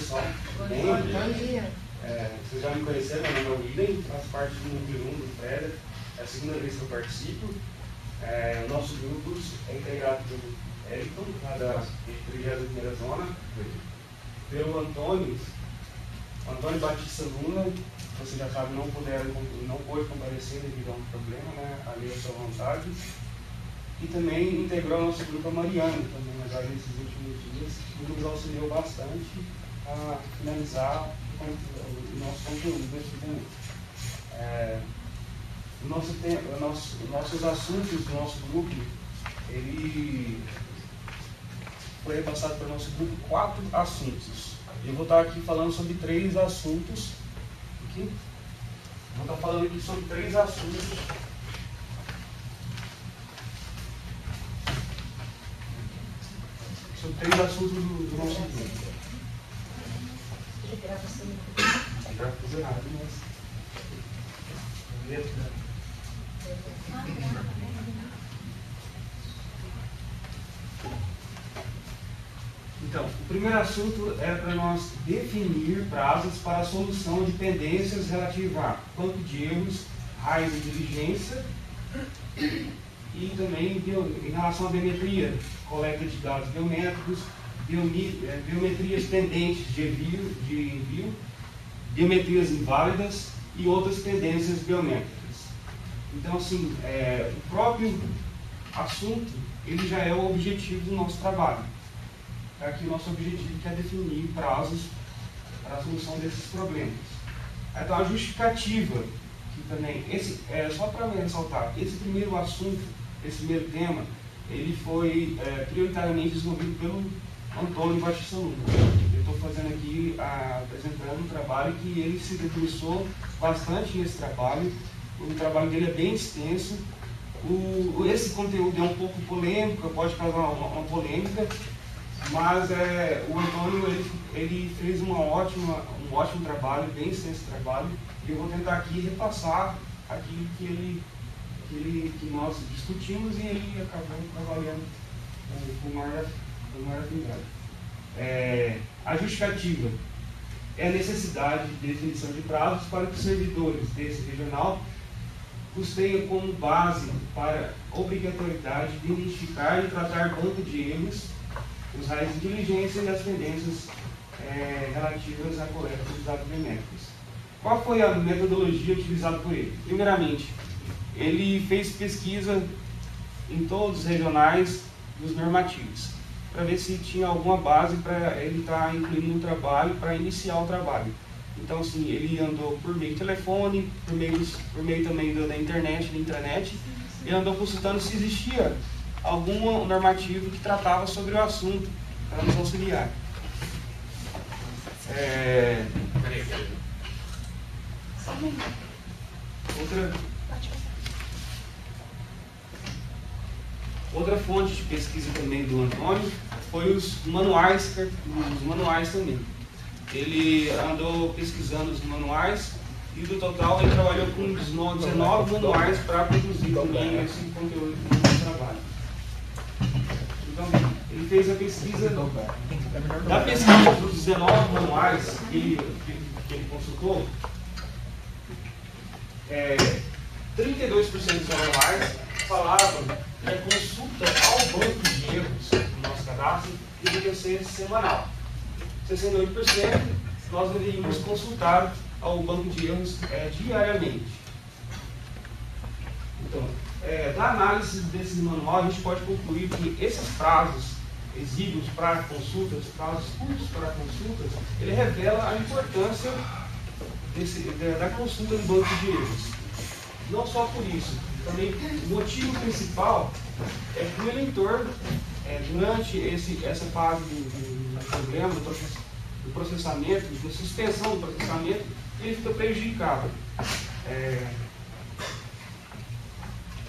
introdução. Bom dia. Vocês já me conheceram, meu nome é William, faço parte do núcleo 1 do FEDER, é a segunda vez que eu participo. O nosso grupo é integrado pelo Elton, lá da 31ª Zona, pelo Antônio Batista Luna, você já sabe, não pôde comparecer devido a um problema, né, ali à sua vontade. E também integrou o nosso grupo a Mariana, também, mas aí nesses últimos dias, que nos auxiliou bastante a finalizar o nosso conteúdo desse evento. Nossos assuntos do nosso grupo, ele foi repassado para o nosso grupo 4 assuntos. Eu vou estar aqui falando sobre 3 assuntos. Vou estar falando aqui sobre 3 assuntos. Sobre 3 assuntos do nosso grupo. Não vai fazer nada, mas... Então, o primeiro assunto é para nós definir prazos para a solução de pendências relativas a banco de erros, raios de diligência e também em relação à biometria, coleta de dados biométricos, biometrias pendentes de envio, biometrias inválidas e outras pendências biométricas. Então, assim, o próprio assunto, ele já é o objetivo do nosso trabalho. Aqui o nosso objetivo que é definir prazos para a solução desses problemas. Então, a justificativa, que também, só para me ressaltar, esse primeiro assunto, esse primeiro tema, ele foi prioritariamente desenvolvido pelo Antônio Batista Luna. Eu estou fazendo aqui, apresentando um trabalho que ele se debruçou bastante nesse trabalho. O trabalho dele é bem extenso. Esse conteúdo é um pouco polêmico, pode causar uma polêmica, mas o Antônio ele fez um ótimo trabalho, bem extenso trabalho, e eu vou tentar aqui repassar aquilo que nós discutimos e ele acabou trabalhando com maior afinidade. A justificativa é a necessidade de definição de prazos para que os servidores desse regional os tenham como base para a obrigatoriedade de identificar e tratar banco de erros, os raios de diligência e as pendências relativas à coleta dos dados biométricos. Qual foi a metodologia utilizada por ele? Primeiramente, ele fez pesquisa em todos os regionais dos normativos, para ver se tinha alguma base para ele estar incluindo no trabalho, para iniciar o trabalho. Então, assim, ele andou por meio de telefone, por meio também da internet, da intranet, e andou consultando se existia algum normativo que tratava sobre o assunto, para nos auxiliar. Outra fonte de pesquisa também do Antônio foi os manuais também. Ele andou pesquisando os manuais e do total ele trabalhou com 19 manuais para produzir também esse conteúdo do trabalho. Então, ele fez a pesquisa, da pesquisa dos 19 manuais que ele consultou, 32% dos manuais falavam que a consulta ao banco de erros do nosso cadastro deveria ser semanal. 68% nós deveríamos consultar ao banco de erros diariamente. Então, da análise desse manual, a gente pode concluir que esses prazos exíguos para consultas, prazos curtos para consultas, ele revela a importância da consulta do banco de erros. Não só por isso, também o motivo principal é que o eleitor, durante essa fase do problema, do processamento, da suspensão do processamento, ele fica prejudicado.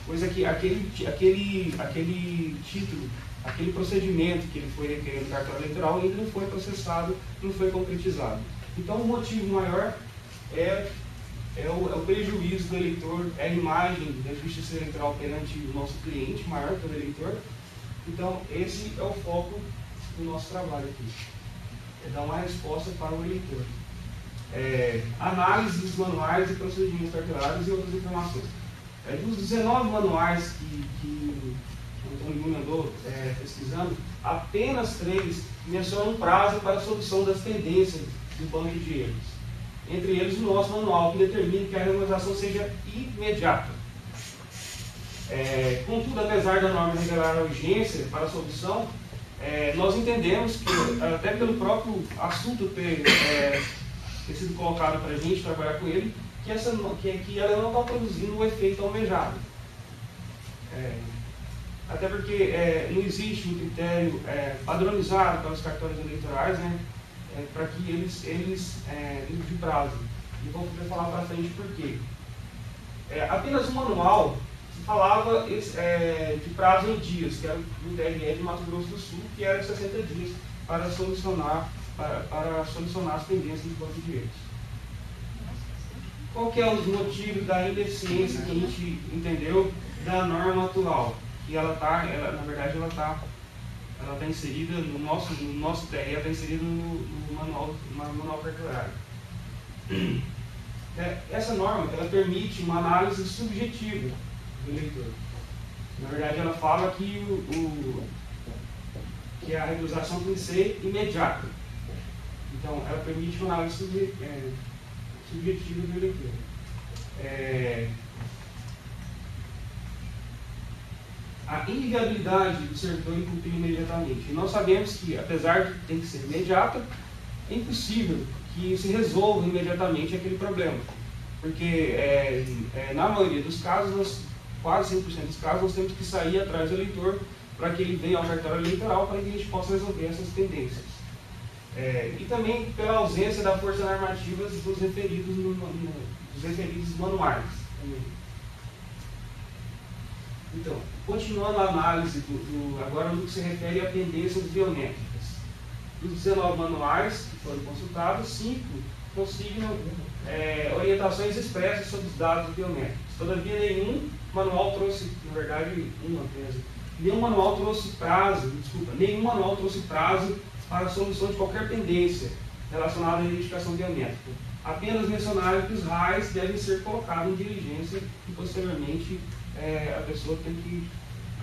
Pois aquele título, aquele procedimento que ele foi requerer no cartório eleitoral ainda não foi processado, não foi concretizado. Então o motivo maior é o prejuízo do eleitor, é a imagem da justiça eleitoral perante o nosso cliente, maior que o eleitor. Então esse é o foco do nosso trabalho aqui. dar uma resposta para o eleitor. Análise dos manuais e procedimentos cartorários e outras informações. Dos 19 manuais que o Antônio Júnior andou pesquisando, apenas 3 mencionam um prazo para a solução das pendências do banco de erros. Entre eles, o nosso manual, que determina que a regularização seja imediata. Contudo, apesar da norma revelar a urgência para a solução, nós entendemos que, até pelo próprio assunto ter sido colocado para a gente trabalhar com ele, que ela não está produzindo o efeito almejado. Até porque não existe um critério padronizado para os cartórios eleitorais, né, para que eles de prazo. E vou falar para frente por quê. Apenas um manual falava de prazo em dias, que era do TRE de Mato Grosso do Sul, que era 60 dias para solucionar as pendências do banco de erros. Qual que é os motivos da indeficiência que a gente entendeu da norma atual? Que na verdade ela está inserida no nosso TRE, está inserida no manual cartorário. Essa norma ela permite uma análise subjetiva do eleitor. Na verdade, ela fala que a regularização tem que ser imediata. Então, ela permite uma análise subjetiva do eleitor. A inviabilidade do servidor em cumprir imediatamente. E nós sabemos que, apesar de ter que ser imediata, é impossível que se resolva imediatamente aquele problema. Porque, na maioria dos casos, quase 100% dos casos, nós temos que sair atrás do eleitor para que ele venha ao cartório eleitoral para que a gente possa resolver essas pendências. E também pela ausência da força normativa dos referidos manuais. Então, continuando a análise agora no que se refere a pendências biométricas. Dos 19 manuais que foram consultados, 5 consignam orientações expressas sobre os dados biométricos. Todavia, nenhum manual trouxe, na verdade, nenhum manual trouxe prazo para a solução de qualquer pendência relacionada à identificação biométrica. Apenas mencionaram que os RAIs devem ser colocados em diligência e, posteriormente, a pessoa tem que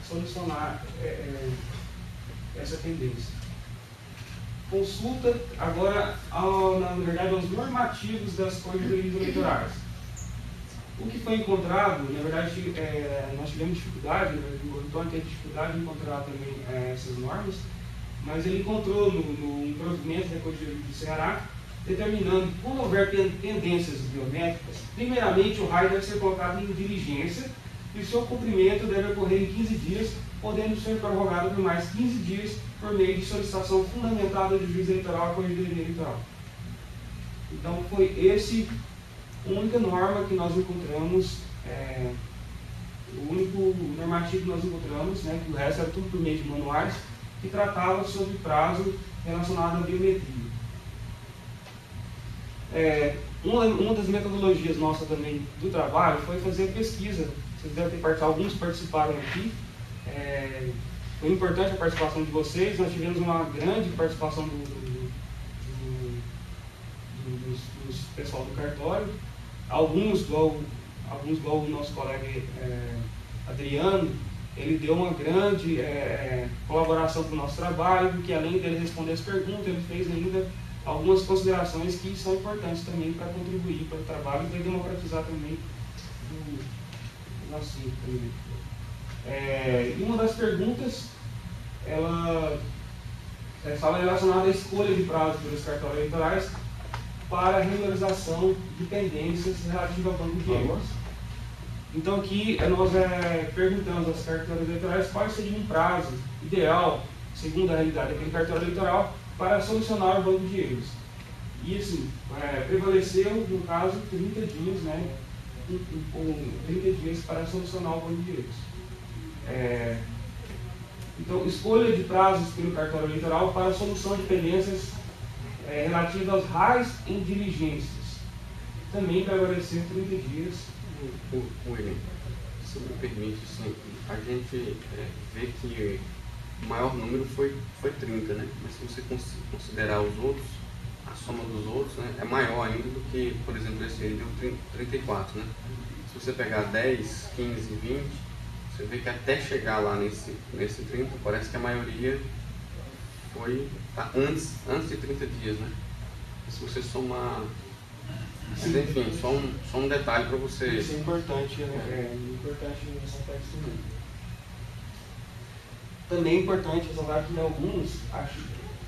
solucionar essa pendência. Consulta agora, na verdade, aos normativos das corrigerias eleitorais. O que foi encontrado, na verdade, nós tivemos dificuldade, o Antônio teve dificuldade de encontrar também essas normas, mas ele encontrou no provimento da Corregedoria do Ceará, determinando que quando houver pendências biométricas, primeiramente o RAI deve ser colocado em diligência e o seu cumprimento deve ocorrer em 15 dias, podendo ser prorrogado por mais 15 dias por meio de solicitação fundamentada do juiz eleitoral à Corregedoria Eleitoral. Então, foi a única norma que nós encontramos, o único normativo que nós encontramos, né, que o resto era tudo por meio de manuais, que tratava sobre prazo relacionado à biometria. Uma das metodologias nossas também do trabalho foi fazer pesquisa. Vocês devem ter participado, alguns participaram aqui. Foi importante a participação de vocês. Nós tivemos uma grande participação do pessoal do cartório. Alguns, igual o nosso colega Adriano, ele deu uma grande colaboração para o nosso trabalho, porque além dele responder as perguntas, ele fez ainda algumas considerações que são importantes também para contribuir para o trabalho e para democratizar também o assunto também. E uma das perguntas, ela fala relacionada à escolha de prazo pelos cartórios eleitorais para a regularização de pendências relativas ao banco de erros. Então aqui nós perguntamos aos cartórios eleitorais qual seria um prazo ideal, segundo a realidade daquele cartório eleitoral, para solucionar o banco de erros. E assim, prevaleceu, no caso, 30 dias, né? 30 dias para solucionar o banco de erros. Então, escolha de prazos pelo cartório eleitoral para a solução de pendências relativas aos RAIs em diligências. Também prevaleceu 30 dias. Se me permite, sim, a gente vê que o maior número foi 30, né? Mas se você considerar os outros, a soma dos outros, né, é maior ainda do que, por exemplo, esse aí deu 34, né? Se você pegar 10, 15, 20, você vê que até chegar lá nesse 30, parece que a maioria foi antes de 30 dias, né? Se você somar... Mas enfim, só um detalhe para você... Isso é importante, né? É importante nesse aspecto também. Também é importante ressaltar que alguns, acho,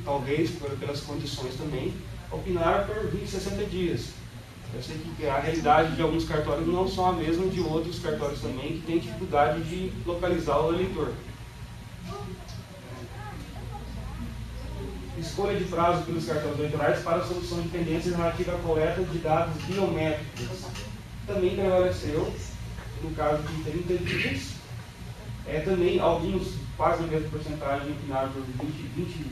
talvez pelas condições também, opinaram por 20, 60 dias. Eu sei que a realidade de alguns cartórios não são a mesma de outros cartórios também, que têm dificuldade de localizar o eleitor. Escolha de prazo pelos cartórios eleitorais para a solução de pendências relativa à coleta de dados biométricos. Também prevaleceu, no caso de 30 dias. Também alguns, quase a mesma porcentagem, opinaram por 20,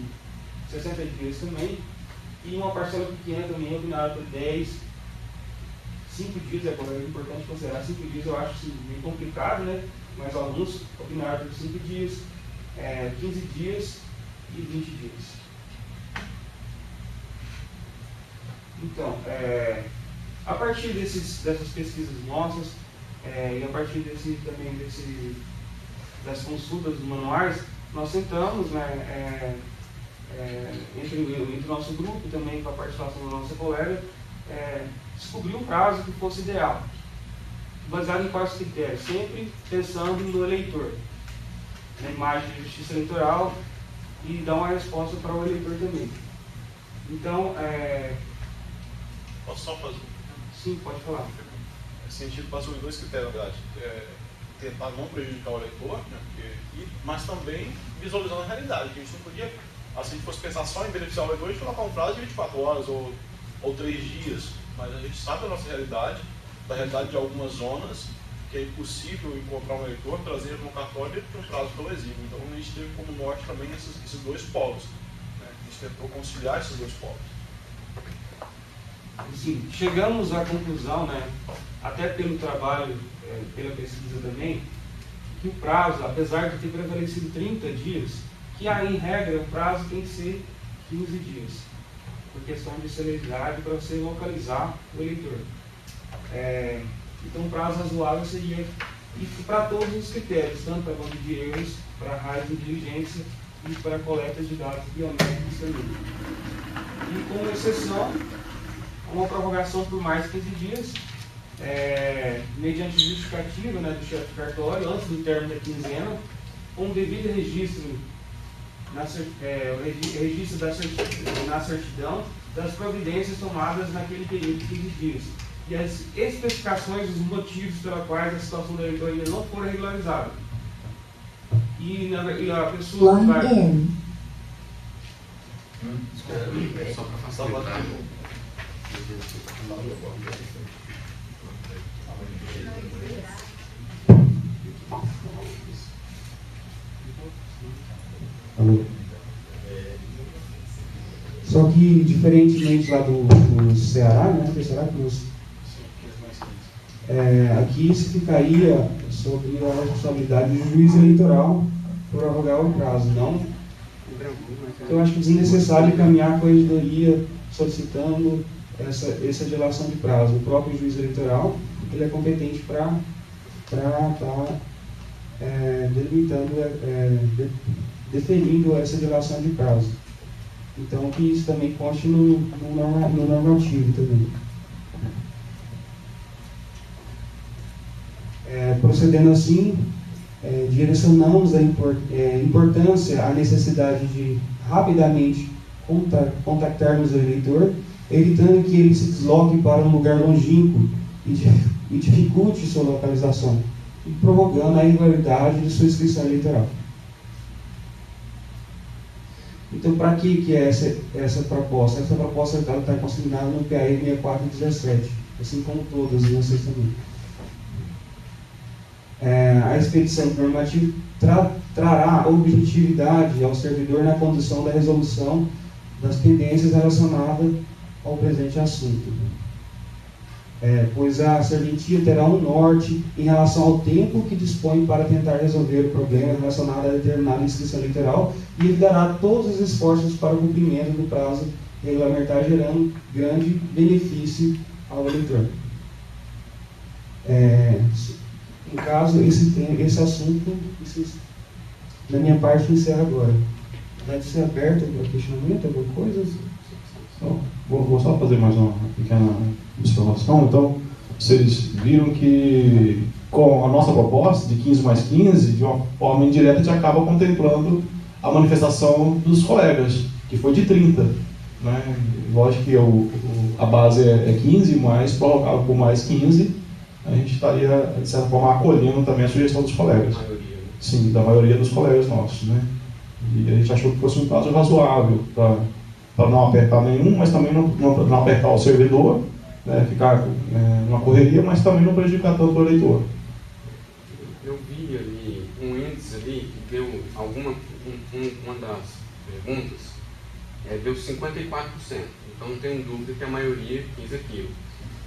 60 dias também. E uma parcela pequena também opinaram por 10, 5 dias. Agora é importante considerar 5 dias, eu acho assim, meio complicado, né? Mas alguns opinaram por 5 dias, 15 dias e 20 dias. Então, a partir dessas pesquisas nossas, e a partir das consultas dos manuais, nós tentamos, né, entre o nosso grupo, também com a participação da nossa colega, descobrir um prazo que fosse ideal. Baseado em quais critérios? Sempre pensando no eleitor, na imagem de justiça eleitoral, e dar uma resposta para o eleitor também. Então, posso só fazer? Sim, pode falar. Assim, a gente passou em 2 critérios, na verdade. Tentar não prejudicar o eleitor, né, mas também visualizando a realidade. Que a gente não podia, assim, se a gente fosse pensar só em beneficiar o eleitor, a gente colocar um prazo de 24 horas ou 3 dias. Mas a gente sabe da nossa realidade, da realidade de algumas zonas, que é impossível encontrar um eleitor, trazer para um cartório e um prazo tão exíguo. Então a gente teve como norte também esses 2 polos. Né? A gente tentou conciliar esses 2 polos. Sim, chegamos à conclusão, né, até pelo trabalho, pela pesquisa também, que o prazo, apesar de ter prevalecido 30 dias, que aí, em regra, o prazo tem que ser 15 dias, por questão de celeridade para você localizar o eleitor. Então, o prazo razoável seria, e para todos os critérios, tanto para banco de erros, para raio de inteligência e para coleta de dados biométricos também. E, como exceção, uma prorrogação por mais 15 dias, mediante justificativa, né, do chefe de cartório, antes do término da quinzena, com o devido registro na certidão das providências tomadas naquele período de 15 dias. E as especificações dos motivos pelos quais a situação do eleitor ainda não for regularizada. E a pessoa que vai... Só para facilitar. Alô? Só que, diferentemente lá do Ceará, né? Do Ceará, aqui se ficaria sobre a responsabilidade do juiz eleitoral por prorrogar o prazo, não? Então, eu acho que é desnecessário encaminhar a corregedoria solicitando essa dilação de prazo. O próprio juiz eleitoral, ele é competente para estar definindo essa dilação de prazo. Então, que isso também conste no normativo também. Procedendo assim, direcionamos a importância, a necessidade de rapidamente contactarmos o eleitor, evitando que ele se desloque para um lugar longínquo e dificulte sua localização, e provocando a irregularidade de sua inscrição eleitoral. Então, para que é essa proposta? Essa proposta está consignada no PAE 6417, assim como todas vocês também. A expedição do normativo trará objetividade ao servidor na condução da resolução das pendências relacionadas ao presente assunto. pois a serventia terá um norte em relação ao tempo que dispõe para tentar resolver o problema relacionado a determinada inscrição eleitoral e evitará todos os esforços para o cumprimento do prazo regulamentar, gerando grande benefício ao eleitor. Em caso, esse assunto, da minha parte, encerra agora. Deve ser aberto para questionamento, alguma coisa? Vou só fazer mais uma pequena observação. Então, vocês viram que com a nossa proposta de 15 mais 15, de uma forma indireta, a gente acaba contemplando a manifestação dos colegas, que foi de 30. Né? Lógico que a base é 15, mas prorrogável por mais 15, a gente estaria, de certa forma, acolhendo também a sugestão dos colegas. Sim, da maioria dos colegas nossos. Né? E a gente achou que fosse um prazo razoável para não apertar nenhum, mas também não apertar o servidor, né, ficar numa correria, mas também não prejudicar tanto o eleitor. Eu vi ali um índice ali que deu uma das perguntas, deu 54%. Então não tenho dúvida que a maioria quis aquilo.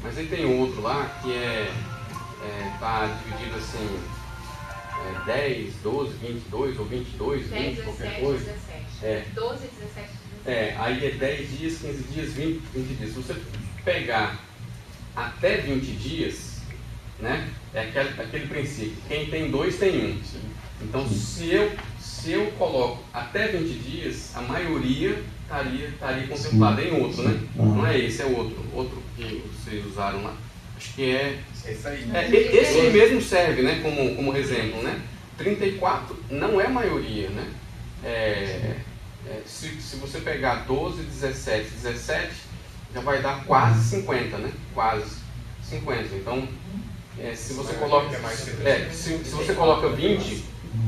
Mas aí tem outro lá que está dividido assim, 10, 12, 22 ou 22, 10, 20, qualquer 17, coisa. 17. 12, 17, 17. Aí é 10 dias, 15 dias, 20 dias. Se você pegar até 20 dias, né, é aquele princípio, quem tem 2 tem 1. Então, se eu coloco até 20 dias, a maioria estaria contemplada em outro, né? Não é esse, é outro que vocês usaram lá. Acho que esse aí mesmo serve, né, como exemplo, né? 34 não é maioria, né? Se você pegar 12, 17, 17, já vai dar quase 50, né? Quase 50. Então, se você coloca, se você coloca 20,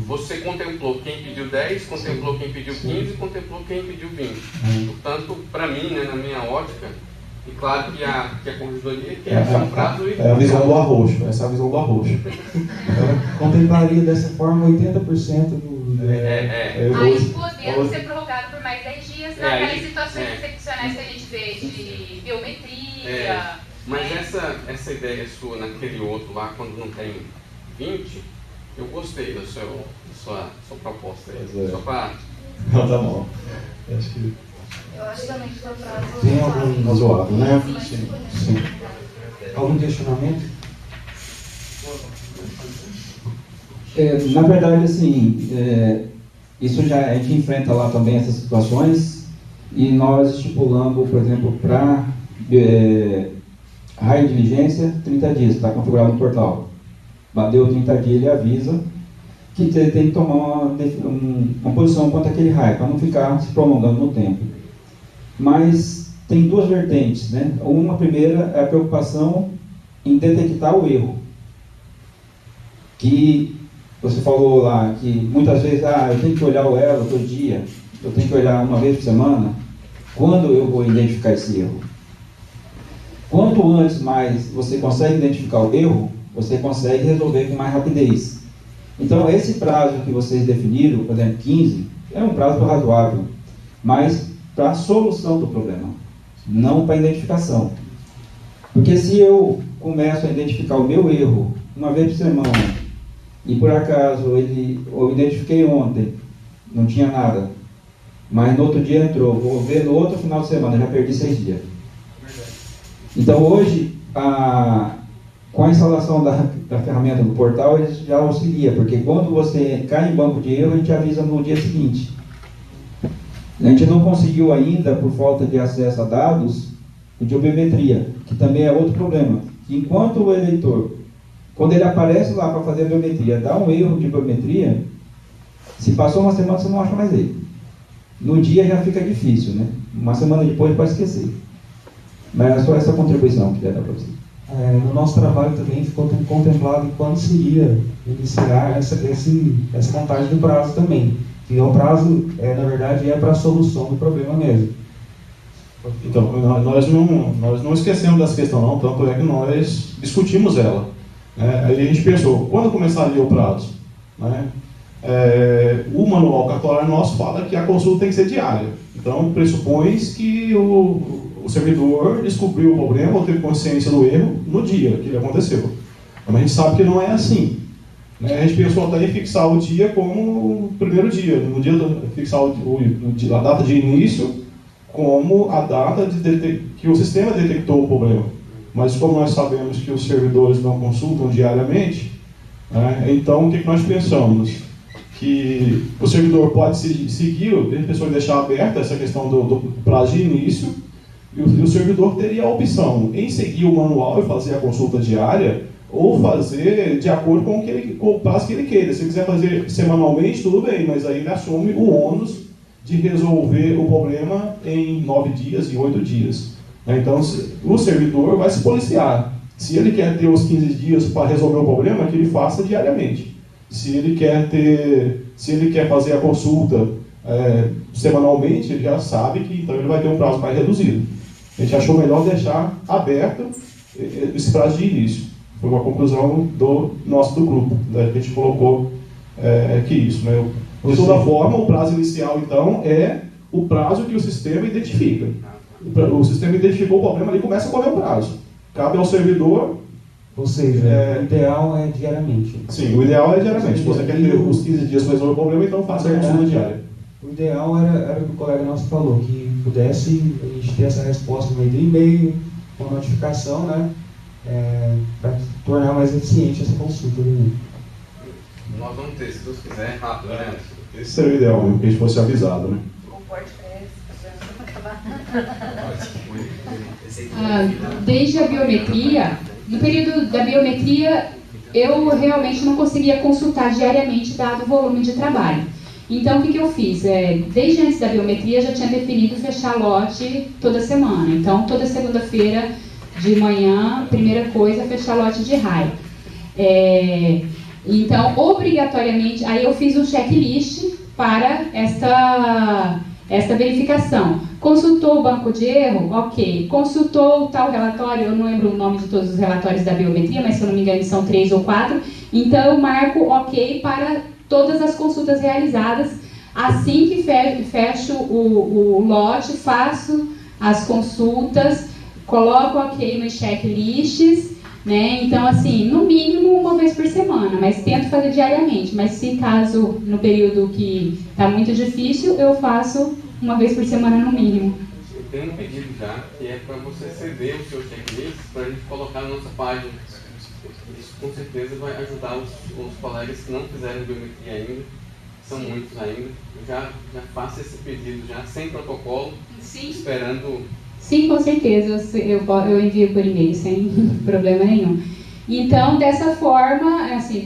você contemplou quem pediu 10, contemplou quem pediu 15, contemplou quem pediu 20. Portanto, para mim, né, na minha ótica, e claro que a corregedoria quer um prazo... É a visão do arroxo, essa é a visão do arroxo. Contemplaria dessa forma 80% do... Aí podendo ser prorrogado por mais 10 dias naquelas situações excepcionais que a gente vê de biometria. Mas essa ideia sua naquele outro lá, quando não tem 20, eu gostei da sua proposta. Só para... Não, tá bom. Acho que... Eu acho também que foi prazo... Tem algum razoável, né? Sim. Algum questionamento? Na verdade, assim, isso já a gente enfrenta lá também essas situações e nós estipulamos, por exemplo, para raio de diligência, 30 dias, está configurado no portal. Bateu 30 dias, ele avisa que tem que tomar uma posição quanto àquele raio, para não ficar se prolongando no tempo. Mas tem duas vertentes, né? Uma primeira é a preocupação em detectar o erro. Que você falou lá que muitas vezes, eu tenho que olhar o elo todo dia, eu tenho que olhar uma vez por semana. Quando eu vou identificar esse erro? Quanto antes mais você consegue identificar o erro, você consegue resolver com mais rapidez. Então, esse prazo que vocês definiram, por exemplo, 15, é um prazo razoável, mas para a solução do problema, não para a identificação. Porque se eu começo a identificar o meu erro uma vez por semana, e por acaso eu identifiquei ontem, não tinha nada, mas no outro dia entrou, vou ver no outro final de semana, já perdi 6 dias. Então hoje, com a instalação da ferramenta do portal, ele já auxilia, porque quando você cai em banco de erro, a gente avisa no dia seguinte. A gente não conseguiu ainda, por falta de acesso a dados, de biometria, que também é outro problema. Enquanto o eleitor, quando ele aparece lá para fazer a biometria, dá um erro de biometria, se passou uma semana você não acha mais ele. No dia já fica difícil, né? Uma semana depois pode esquecer. Mas é só essa contribuição que queria dar para você. No nosso trabalho também ficou contemplado quando seria iniciar essa contagem do prazo também. Que o prazo, na verdade, é para a solução do problema mesmo. Então, nós não esquecemos dessa questão não, tanto é que nós discutimos ela. Aí a gente pensou, quando começaria o prazo? Né? O manual cartorário nosso fala que a consulta tem que ser diária. Então, pressupõe que o servidor descobriu o problema ou teve consciência do erro no dia que ele aconteceu. Mas a gente sabe que não é assim. Né? A gente pensou até em fixar o dia como o primeiro dia, no dia fixar a data de início como a data que o sistema detectou o problema. Mas como nós sabemos que os servidores não consultam diariamente, né, então o que nós pensamos? Que o servidor pode seguir, a pessoa deixar aberta essa questão do prazo de início, e o servidor teria a opção em seguir o manual e fazer a consulta diária, ou fazer de acordo com o prazo que ele queira. Se ele quiser fazer semanalmente, tudo bem, mas aí ele assume o ônus de resolver o problema em 9 dias, em 8 dias. Então, o servidor vai se policiar. Se ele quer ter os 15 dias para resolver o problema, que ele faça diariamente. Se ele quer fazer a consulta semanalmente, ele já sabe que então ele vai ter um prazo mais reduzido. A gente achou melhor deixar aberto esse prazo de início. Foi uma conclusão do grupo. Né? A gente colocou que isso. Né? De toda forma, o prazo inicial, então, é o prazo que o sistema identifica. O sistema identificou o problema, ali começa a correr o prazo. Cabe ao servidor. Ou seja, o ideal é diariamente. Sim, o ideal é diariamente. Se você quer ter os 15 dias para resolver o problema, então faça a consulta diária. O ideal era o que o colega nosso falou, que pudesse a gente ter essa resposta no meio do e-mail, uma notificação, né? Para tornar mais eficiente essa consulta. Né? Nós vamos ter, se Deus quiser, rápido, né? Esse seria o ideal, que a gente fosse avisado, né? Desde a biometria, no período da biometria, eu realmente não conseguia consultar diariamente, dado o volume de trabalho. Então, o que eu fiz? Desde antes da biometria, já tinha definido fechar lote toda semana. Então, toda segunda-feira de manhã, primeira coisa, fechar lote de RAI. Então, obrigatoriamente, aí eu fiz um checklist para esta verificação. Consultou o banco de erro? Ok. Consultou tal relatório? Eu não lembro o nome de todos os relatórios da biometria, mas se eu não me engano são 3 ou 4. Então eu marco ok para todas as consultas realizadas. Assim que fecho o lote, faço as consultas, coloco ok nos checklists, né? Então assim, no mínimo uma vez por semana, mas tento fazer diariamente. Mas se caso no período que está muito difícil, eu faço uma vez por semana no mínimo. Eu tenho um pedido já, que é para você ceder o seu checklist para a gente colocar na nossa página. Isso com certeza vai ajudar os colegas que não fizeram biometria ainda, são muitos ainda. Eu já faço esse pedido já, sem protocolo, sim, esperando. Sim, com certeza, eu envio por e-mail sem problema nenhum. Então, dessa forma, assim,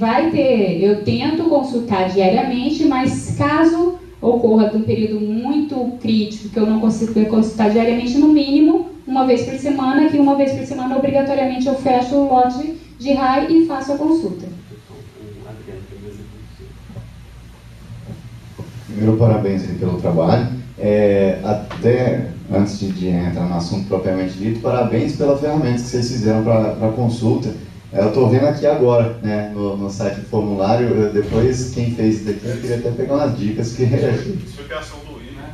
eu tento consultar diariamente, mas caso ocorra de um período muito crítico, que eu não consigo consultar diariamente, no mínimo, uma vez por semana, que uma vez por semana, obrigatoriamente, eu fecho o lote de RAI e faço a consulta. Primeiro, parabéns pelo trabalho. Até antes de entrar no assunto propriamente dito, parabéns pela ferramenta que vocês fizeram para a consulta. Eu estou vendo aqui agora, né, no site do formulário, depois quem fez isso daqui, eu queria até pegar umas dicas. Isso foi criação do I, né?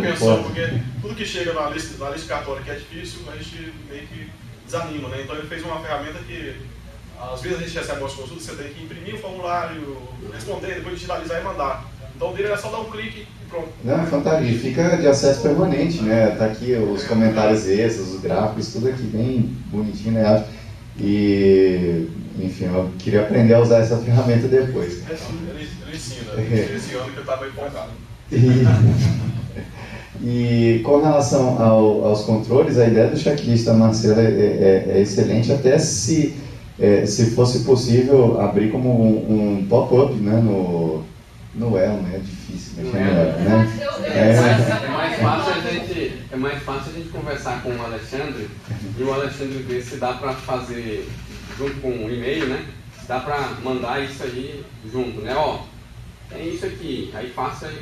Pensou, porque tudo que chega na lista cartória que é difícil, a gente meio que desanima, né? Então ele fez uma ferramenta que, às vezes a gente recebe umas consultas, você tem que imprimir o formulário, responder, depois digitalizar e mandar. Então o dele é só dar um clique e pronto. Não, fantástico, fica de acesso permanente, né? Tá aqui os comentários extras, os gráficos, tudo aqui bem bonitinho, né? E, enfim, eu queria aprender a usar essa ferramenta depois. Ele ensina, esse ano que eu estava empolgado. E com relação aos controles, a ideia do checklist da Marcela é excelente, até se fosse possível abrir como um pop-up, né, no Elo, né? É difícil mexer no Elo, né? É mais fácil a gente conversar com o Alexandre e o Alexandre ver se dá para fazer junto com o e-mail, né? Se dá para mandar isso aí junto, né? Ó, tem isso aqui, aí faça aí.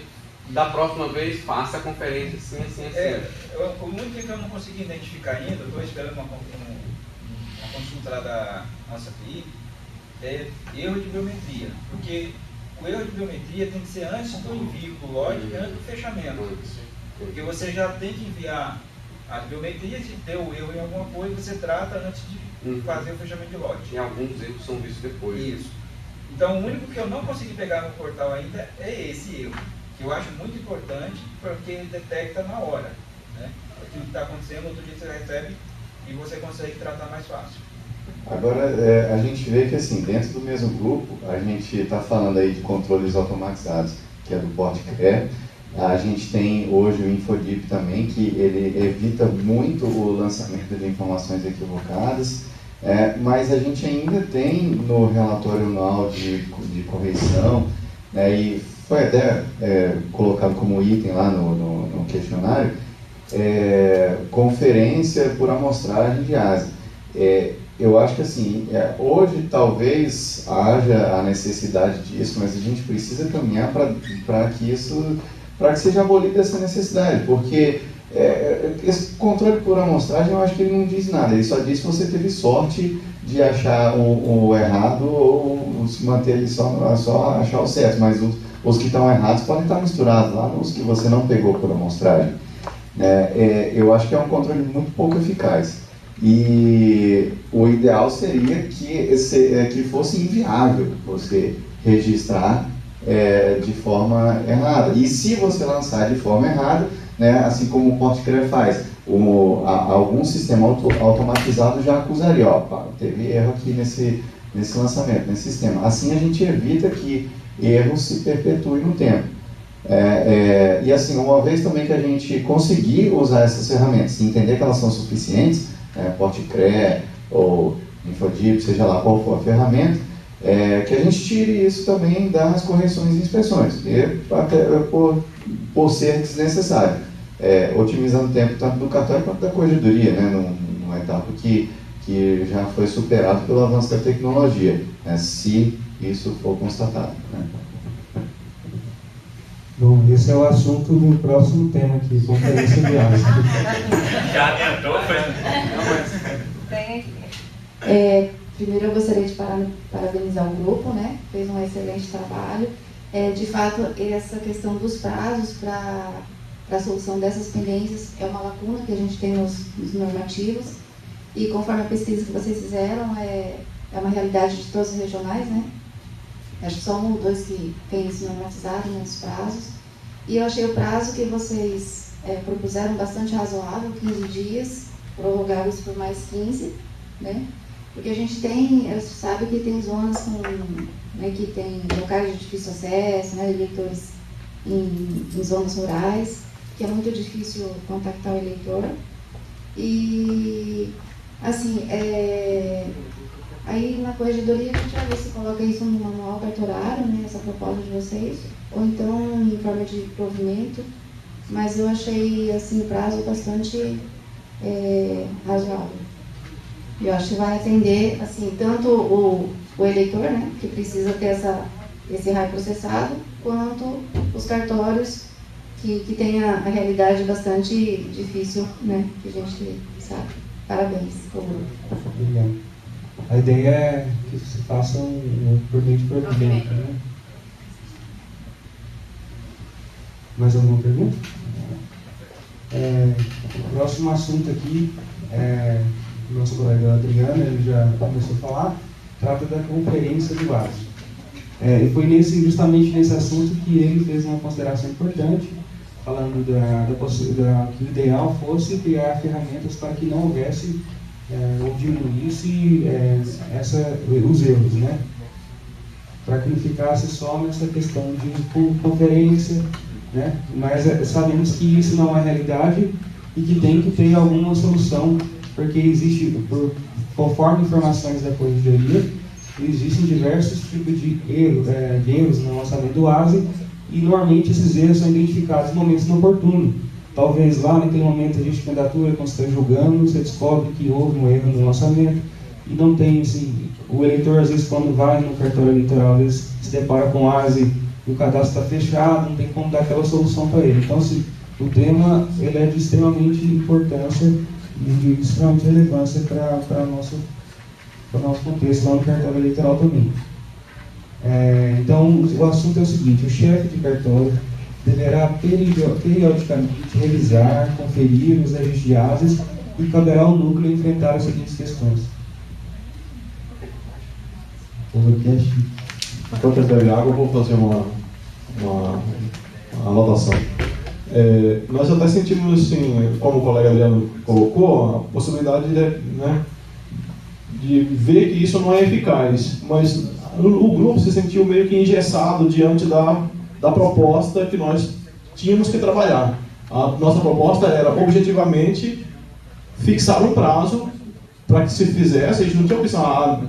Da próxima vez, faça a conferência assim, assim, assim. O único que eu não consegui identificar ainda, estou esperando uma consulta lá da nossa TI, é erro de biometria. Porque o erro de biometria tem que ser antes do envio do lote e antes do fechamento. Porque você já tem que enviar A biometria, se deu erro em alguma coisa, você trata antes de fazer o fechamento de lote. E alguns erros são vistos depois. Isso. Então, o único que eu não consegui pegar no portal ainda é esse erro, que eu acho muito importante, porque ele detecta na hora, né? Aquilo que está acontecendo, outro dia você recebe e você consegue tratar mais fácil. Agora, a gente vê que, assim, dentro do mesmo grupo, a gente está falando aí de controles automatizados, que é do PortCre. A gente tem hoje o InfoDeep também, que ele evita muito o lançamento de informações equivocadas, mas a gente ainda tem no relatório anual de correção, né, e foi até colocado como item lá no questionário, conferência por amostragem de ASA. Eu acho que assim, hoje talvez haja a necessidade disso, mas a gente precisa caminhar para que seja abolida essa necessidade, porque esse controle por amostragem eu acho que ele não diz nada, ele só diz se você teve sorte de achar o errado ou se manter ali só achar o certo, mas os que estão errados podem estar misturados lá nos que você não pegou por amostragem. Eu acho que é um controle muito pouco eficaz. E o ideal seria que fosse inviável você registrar de forma errada. E se você lançar de forma errada, né, assim como o PortCre faz, algum sistema automatizado já acusaria, teve erro aqui nesse lançamento, nesse sistema. Assim a gente evita que erros se perpetuem no tempo. E assim, uma vez também que a gente conseguir usar essas ferramentas e entender que elas são suficientes, PortCre ou InfoDeep, seja lá qual for a ferramenta, que a gente tire isso também das correções e inspeções, até por ser desnecessário, otimizando o tempo tanto do cartório quanto da corregedoria, né, numa etapa que já foi superado pelo avanço da tecnologia, se isso for constatado. Né? Bom, esse é o assunto do próximo tema aqui, conferência de ASA. Já adiantou, foi? Tem aqui. Primeiro eu gostaria de parabenizar o grupo, né? Fez um excelente trabalho. De fato, essa questão dos prazos para a solução dessas pendências é uma lacuna que a gente tem nos normativos. E conforme a pesquisa que vocês fizeram, é uma realidade de todos os regionais, né? Acho que só 1 ou 2 que tem isso normatizado nos prazos. E eu achei o prazo que vocês propuseram bastante razoável, 15 dias, prorrogáveis por mais 15, né? Porque a gente sabe que tem zonas que tem locais de difícil acesso, né, eleitores em zonas rurais, que é muito difícil contactar o eleitor. E, assim, aí na corregedoria a gente vai ver se coloca isso no manual cartorário, né, essa proposta de vocês, ou então em forma de provimento, mas eu achei assim, o prazo bastante razoável. Eu acho que vai atender assim, tanto o eleitor, né, que precisa ter esse RAI processado, quanto os cartórios que tem a realidade bastante difícil, né, que a gente sabe. Parabéns, por favor. Obrigado. A ideia é que se faça por meio de provimento, né? Mais alguma pergunta? O próximo assunto aqui, o nosso colega Adriano, ele já começou a falar, trata da conferência do ASA. E foi justamente nesse assunto que ele fez uma consideração importante, falando que o ideal fosse criar ferramentas para que não houvesse ou diminuísse os erros, né? Para que não ficasse só nessa questão de conferência, né? Mas sabemos que isso não é realidade e que tem que ter alguma solução, porque existe, conforme informações da corregedoria, existem diversos tipos de erros no lançamento do ASA e normalmente esses erros são identificados em momentos inoportunos. Talvez lá naquele momento a gente candidatura, quando você está julgando, você descobre que houve um erro no lançamento e não tem, assim, o eleitor às vezes quando vai no cartório eleitoral, às vezes se depara com o ASA e o cadastro está fechado, não tem como dar aquela solução para ele. Então, o tema ele é de extremamente importância e de extremamente relevância para o nosso contexto lá no cartório eleitoral também. Então, o assunto é o seguinte: o chefe de cartório deverá periodicamente revisar, conferir os registros de ASES e caberá ao núcleo enfrentar as seguintes questões. Enquanto ele bebe água, eu vou fazer uma anotação. Nós até sentimos, assim, como o colega Adriano colocou, a possibilidade de ver que isso não é eficaz, mas o grupo se sentiu meio que engessado diante da proposta que nós tínhamos que trabalhar. A nossa proposta era, objetivamente, fixar um prazo para que se fizesse. A gente não tinha opção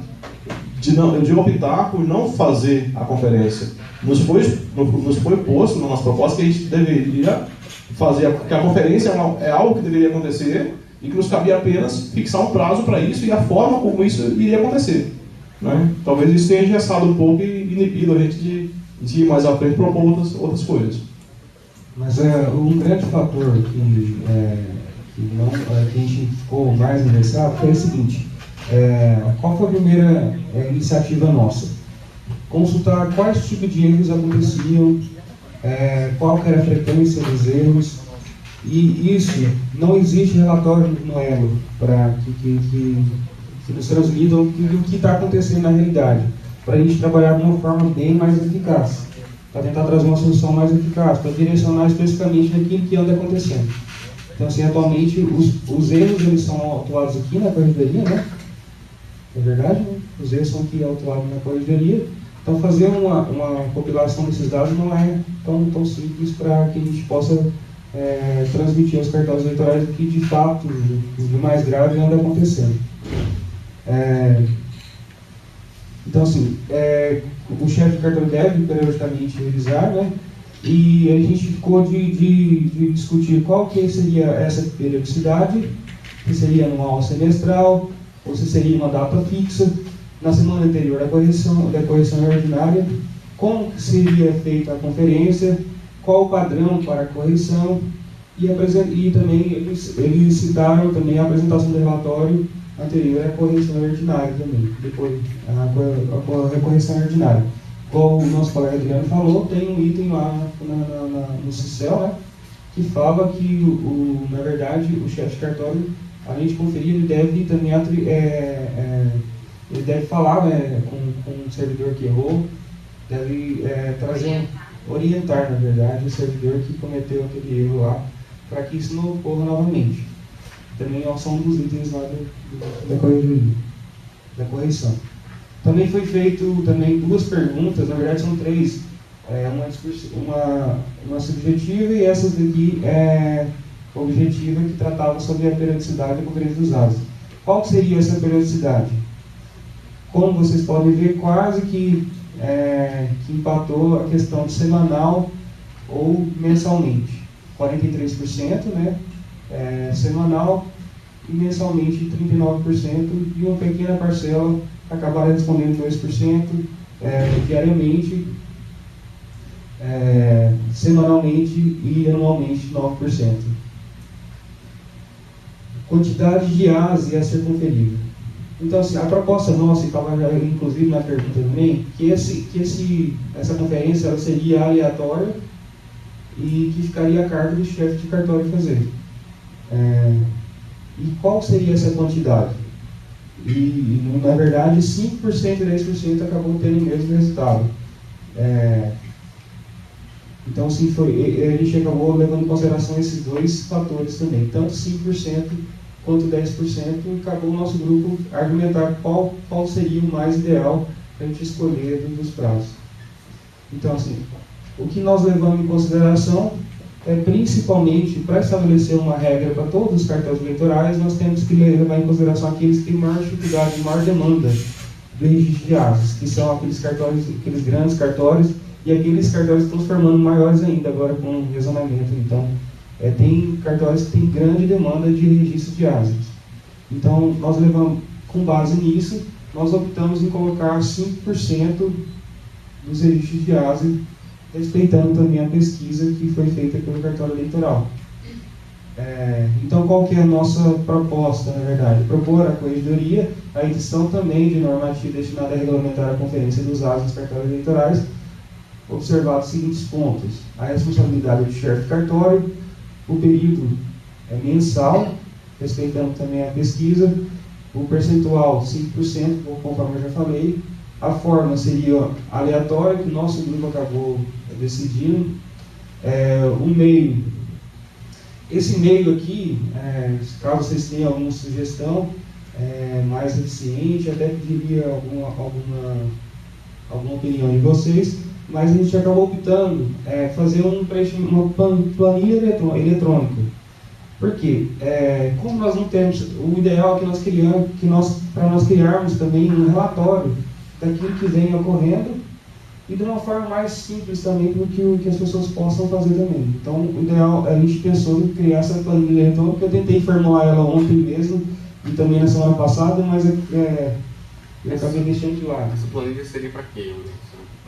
de optar por não fazer a conferência. Nos foi posto na nossa proposta que a gente deveria fazer, que a conferência é algo que deveria acontecer e que nos cabia apenas fixar um prazo para isso e a forma como isso iria acontecer. Né? Talvez isso tenha engessado um pouco e inibido a gente de ir mais à frente propor outras coisas. Mas um grande fator que a gente ficou mais interessado foi o seguinte: qual foi a primeira iniciativa nossa? Consultar quais tipos de erros aconteciam, qual que era a frequência dos erros, e isso, não existe relatório no Elo para que nos transmitam o que está acontecendo na realidade, para a gente trabalhar de uma forma bem mais eficaz, para tentar trazer uma solução mais eficaz, para direcionar especificamente naquilo que anda acontecendo. Então, assim, atualmente, os erros eles são autuados aqui na corregedoria, né? É verdade, né? Os erros são aqui autuados na corregedoria. Então, fazer uma compilação desses dados não é tão simples para que a gente possa transmitir aos cartórios eleitorais o que, de fato, o de mais grave anda acontecendo. Então, assim, o chefe de cartório deve periodicamente revisar, né? E a gente ficou de discutir qual que seria essa periodicidade, se seria anual ou semestral, ou se seria uma data fixa, na semana anterior da correção ordinária, como que seria feita a conferência, qual o padrão para a correção, e também eles citaram também a apresentação do relatório anterior à correção ordinária também, depois a correção ordinária. Como o nosso colega Adriano falou, tem um item lá no CICEL, né, que fala que, na verdade, o chefe de cartório, além de conferir, ele deve também ele deve falar, né, com o servidor que errou, deve orientar, na verdade, o servidor que cometeu aquele erro lá, para que isso não ocorra novamente. Também são um dos itens lá da correção. Também foi feito duas perguntas, na verdade são três, uma subjetiva e essas daqui objetiva, que tratava sobre a periodicidade da conferência dos ASES. Qual seria essa periodicidade? Como vocês podem ver, quase que empatou a questão de semanal ou mensalmente. 43%, né, semanal, e mensalmente 39%, e uma pequena parcela acabaram respondendo 2%, diariamente, semanalmente e anualmente 9%. Quantidade de ASE a ser conferida. Então, assim, a proposta nossa, estava inclusive na pergunta também, que essa conferência ela seria aleatória e que ficaria a cargo do chefe de cartório fazer. E qual seria essa quantidade? E na verdade, 5% e 10% acabou tendo o mesmo resultado. Então, assim, a gente acabou levando em consideração esses dois fatores também, tanto 5% quanto 10%, e acabou o nosso grupo argumentar qual seria o mais ideal para a gente escolher dos prazos. Então, assim, o que nós levamos em consideração principalmente, para estabelecer uma regra para todos os cartórios eleitorais, nós temos que levar em consideração aqueles que têm maior dificuldade, maior demanda do registro de ASES, que são aqueles grandes cartórios, e aqueles cartórios que estão se formando maiores ainda, agora com o rezonamento. Então, tem cartórios que têm grande demanda de registro de ASES. Então, nós levamos, com base nisso, nós optamos em colocar 5% dos registros de ASES, respeitando também a pesquisa que foi feita pelo cartório eleitoral. Então, qual que é a nossa proposta, na verdade? Propor à corregedoria a edição também de normativa destinada a regulamentar a conferência dos ASES dos cartórios eleitorais, observados os seguintes pontos: a responsabilidade do chefe de cartório, o período é mensal, respeitando também a pesquisa, o percentual 5%, conforme eu já falei, a forma seria aleatória, que o nosso grupo acabou decidindo, o meio, esse meio aqui, caso vocês tenham alguma sugestão mais eficiente, até pediria alguma opinião de vocês, mas a gente acabou optando fazer uma planilha eletrônica. Por quê? Como nós não temos, o ideal é que para nós criarmos também um relatório daquilo que vem ocorrendo e de uma forma mais simples também para que as pessoas possam fazer também. Então, o ideal, a gente pensou em criar essa planilha eletrônica. Eu tentei formular ela ontem mesmo e também na semana passada, mas eu acabei deixando de lado. Essa planilha seria para quê?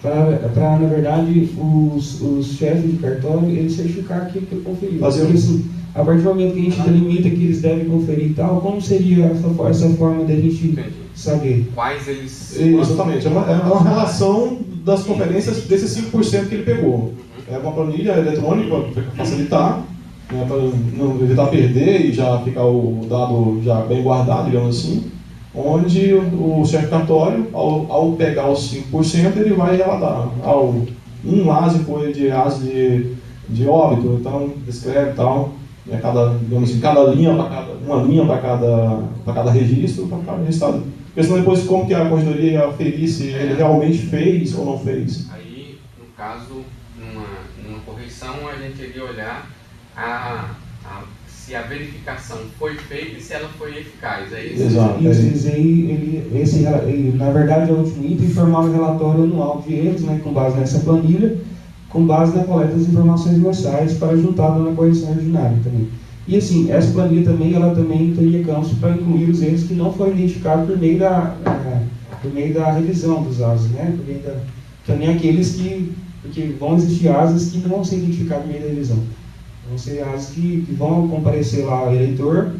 Para, na verdade, os chefes de cartório, eles certificar aquilo que ele conferiu. Porque, assim, a partir do momento que a gente delimita que eles devem conferir e tal, como seria essa forma de a gente saber? Quais eles... Exatamente, é uma relação das conferências desses 5% que ele pegou. É uma planilha eletrônica para facilitar, né, para não evitar perder e já ficar o dado já bem guardado, digamos assim, onde o chefe cartório, ao pegar os 5%, ele vai relatar um ASE foi de ASE de óbito, então descreve e tal, digamos assim, cada linha uma linha para cada registro, para cada registrado. Porque senão depois como que a corregedoria ia aferir se ele realmente fez ou não fez. Aí, no caso, numa correção, a gente iria olhar se a verificação foi feita e se ela foi eficaz. É isso? Exato. Na verdade, é o último item, informar o relatório anual de erros, né, com base nessa planilha, com base na coleta das informações mensais para juntar na correção ordinária também. E assim, essa planilha também, ela também teria campos para incluir os erros que não foram identificados por meio da revisão dos ASES, né? Também aqueles porque vão existir ASES que não vão ser identificados por meio da revisão. Vão ser ASES que vão comparecer lá ao eleitor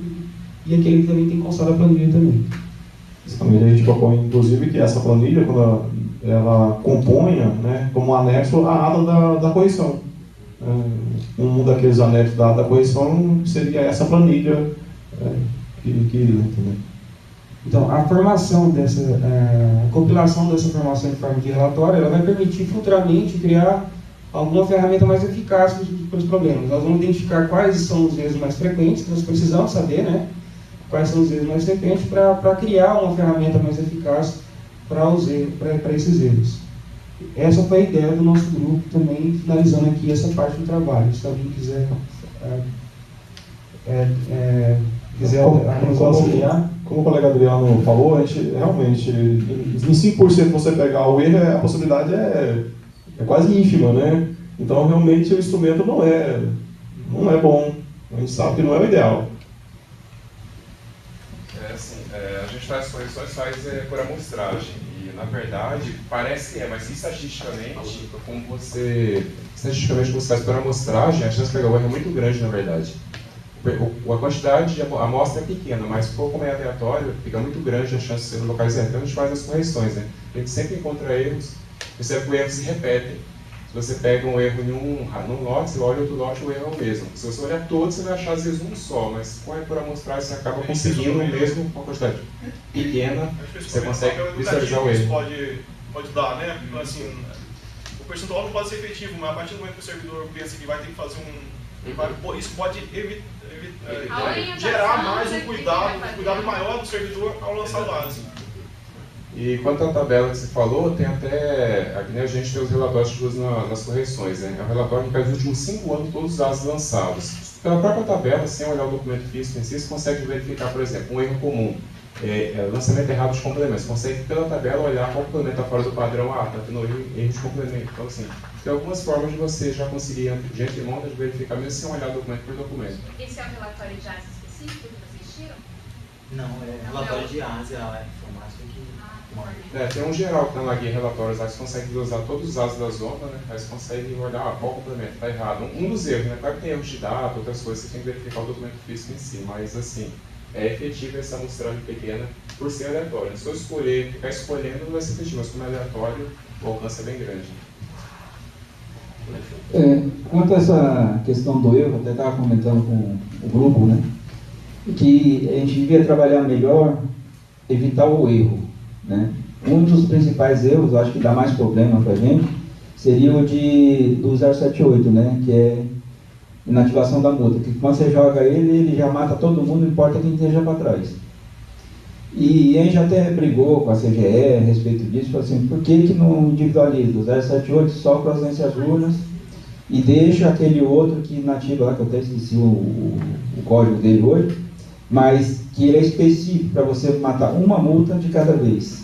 e aquele que também tem constado a planilha também. A gente propõe, inclusive, que essa planilha, quando ela componha, né, como anexo à ata da correção. Um daqueles anexos da correção seria essa planilha que iria também. Então, a compilação dessa informação em forma de relatório, ela vai permitir futuramente criar alguma ferramenta mais eficaz para os problemas. Nós vamos identificar quais são os erros mais frequentes, que nós precisamos saber, né? Quais são os erros mais frequentes para criar uma ferramenta mais eficaz para esses erros. Essa foi a ideia do nosso grupo também, finalizando aqui essa parte do trabalho. Se alguém quiser auxiliar. Como o colega Adriano falou, a gente realmente, em 5% você pegar o erro, a possibilidade é quase ínfima, né? Então realmente o instrumento não é bom. A gente sabe que não é o ideal. A gente faz as correções por amostragem. E, na verdade, parece que mas estatisticamente, estatisticamente você faz por amostragem, a chance de pegar o erro é muito grande, na verdade. A quantidade de amostra é pequena, mas como é aleatório, fica muito grande a chance de ser localizado. Então a gente faz as correções, né? A gente sempre encontra erros, percebe que o erro se repete. Se você pega um erro num lote, você olha outro lote, o erro é o mesmo. Se você olhar todos, você vai achar às vezes um só, mas com a por amostragem você acaba conseguindo mesmo com a quantidade pequena, você consegue visualizar o erro. Pode dar, né? Assim, o percentual não pode ser efetivo, mas a partir do momento que o servidor pensa que vai ter que fazer isso pode gerar mais um cuidado maior do servidor ao lançar o ASE. E quanto à tabela que você falou, tem até, aqui a gente tem os relatórios que usa nas correções, né? É um relatório que pega os últimos 5 anos todos os ASES lançados. Pela própria tabela, sem olhar o documento físico em si, você consegue verificar, por exemplo, um erro comum, lançamento errado de complementos. Você consegue, pela tabela, olhar qual complemento está fora do padrão, está tendo erro de complemento. Então, assim, tem algumas formas de você já conseguir, de antemão, de verificar, mesmo sem olhar documento por documento. Esse é um relatório de ASE específico que vocês tiram? Não, é relatório de ASE, a informática que... tem um geral que está na guia relatórios, aí você consegue usar todos os ASES da zona, né? Aí você consegue olhar qual complemento está errado. Um dos erros, né? Claro que tem erros de data, outras coisas, você tem que verificar o documento físico em si, mas assim, é efetiva essa amostragem pequena por ser aleatório. Se eu ficar escolhendo, não vai ser efetivo, mas como é aleatório, o alcance é bem grande. Quanto a essa questão do erro, até estava comentando com o grupo, né, que a gente devia trabalhar melhor, evitar o erro, né. Um dos principais erros, eu acho que dá mais problema para a gente, seria o do 078, né, que é inativação da multa, que quando você joga ele já mata todo mundo, não importa quem esteja para trás. E a gente até brigou com a CGE a respeito disso, falou assim, por que não individualiza o 078 só para as ausências urnas e deixa aquele outro que inativa lá, que eu até esqueci o código dele hoje, mas que ele é específico para você matar uma multa de cada vez.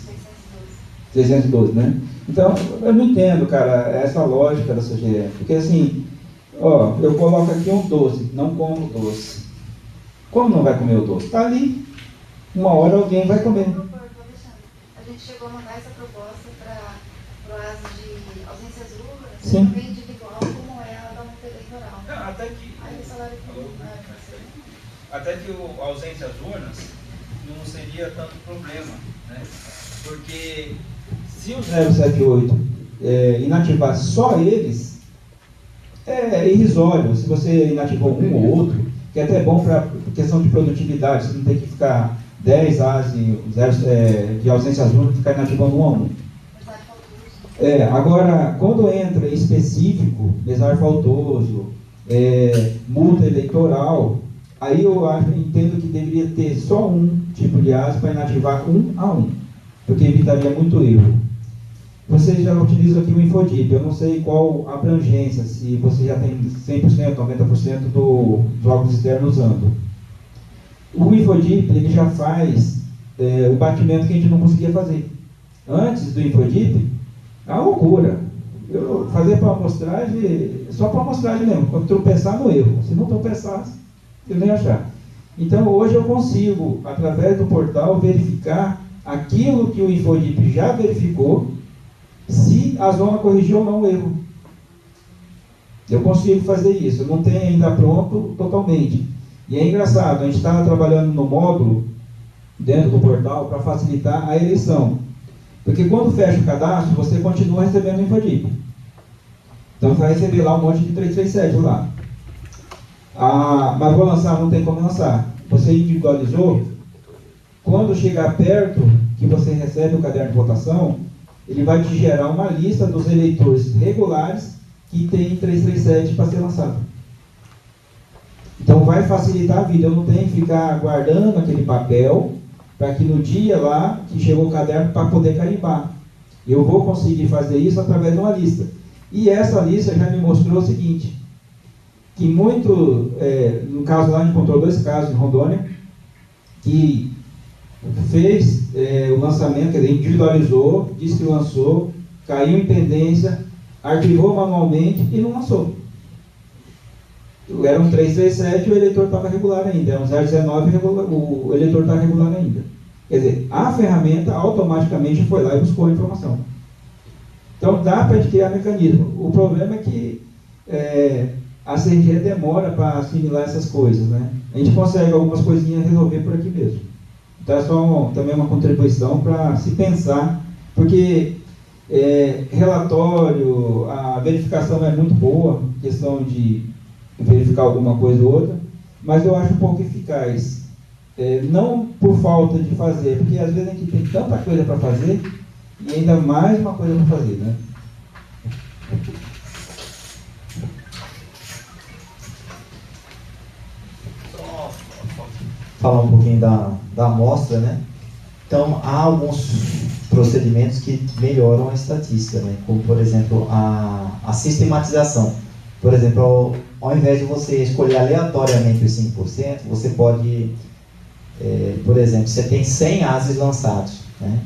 612, né? Então, eu não entendo, cara, essa lógica da CGE, porque assim, ó, eu coloco aqui um doce, não como doce. Como não vai comer o doce? Está ali, uma hora alguém vai comer. A gente chegou a mandar essa proposta para o ASE de ausências urnas, sim, também individual, como é a da multa eleitoral. Não, até que... Aí o salário até que a ausência às urnas não seria tanto problema, né? Porque se o 078 inativar só eles, é irrisório. Se você inativou um ou outro, que é até bom para questão de produtividade, você não tem que ficar 10 ASE de ausência às urnas, ficar inativando um a um. Agora, quando entra específico, mesar faltoso, multa eleitoral, aí eu entendo que deveria ter só um tipo de ASE para inativar um a um, porque evitaria muito erro. Você já utiliza aqui o Infodip, eu não sei qual a abrangência, se você já tem 100%, 90% dos órgãos externos usando. O Infodip, ele já faz o batimento que a gente não conseguia fazer. Antes do Infodip, é uma loucura. Eu fazia para amostragem, só para amostragem mesmo, para tropeçar no erro. Se não tropeçar, eu nem achar. Então, hoje eu consigo, através do portal, verificar aquilo que o Infodip já verificou, se a zona corrigiu ou não o erro. Eu consigo fazer isso, eu não tenho ainda pronto totalmente. E é engraçado, a gente está trabalhando no módulo, dentro do portal, para facilitar a eleição. Porque quando fecha o cadastro, você continua recebendo o Infodip. Então você vai receber lá um monte de 337 lá. Mas vou lançar, não tem como lançar. Você individualizou, quando chegar perto que você recebe o caderno de votação, ele vai te gerar uma lista dos eleitores regulares que tem 337 para ser lançado. Então vai facilitar a vida, eu não tenho que ficar guardando aquele papel para que no dia lá que chegou o caderno para poder carimbar. Eu vou conseguir fazer isso através de uma lista. E essa lista já me mostrou o seguinte, que muito, no caso lá, a gente encontrou 2 casos em Rondônia, que fez o lançamento, quer dizer, individualizou, disse que lançou, caiu em pendência, arquivou manualmente e não lançou. Era um 337 e o eleitor estava regular ainda, era um 019 o eleitor estava regular ainda. Quer dizer, a ferramenta automaticamente foi lá e buscou a informação. Então dá para criar mecanismo. O problema é que a CGE demora para assimilar essas coisas, né? A gente consegue algumas coisinhas resolver por aqui mesmo. Então é só também uma contribuição para se pensar, porque relatório, a verificação é muito boa, questão de verificar alguma coisa ou outra, mas eu acho um pouco eficaz. Não por falta de fazer, porque às vezes a gente tem tanta coisa para fazer e ainda mais uma coisa para fazer, né? Falar um pouquinho da amostra, né? Então, há alguns procedimentos que melhoram a estatística, né? Como, por exemplo, a sistematização. Por exemplo, ao invés de você escolher aleatoriamente os 5%, você pode, por exemplo, você tem 100 ASEs lançados, né?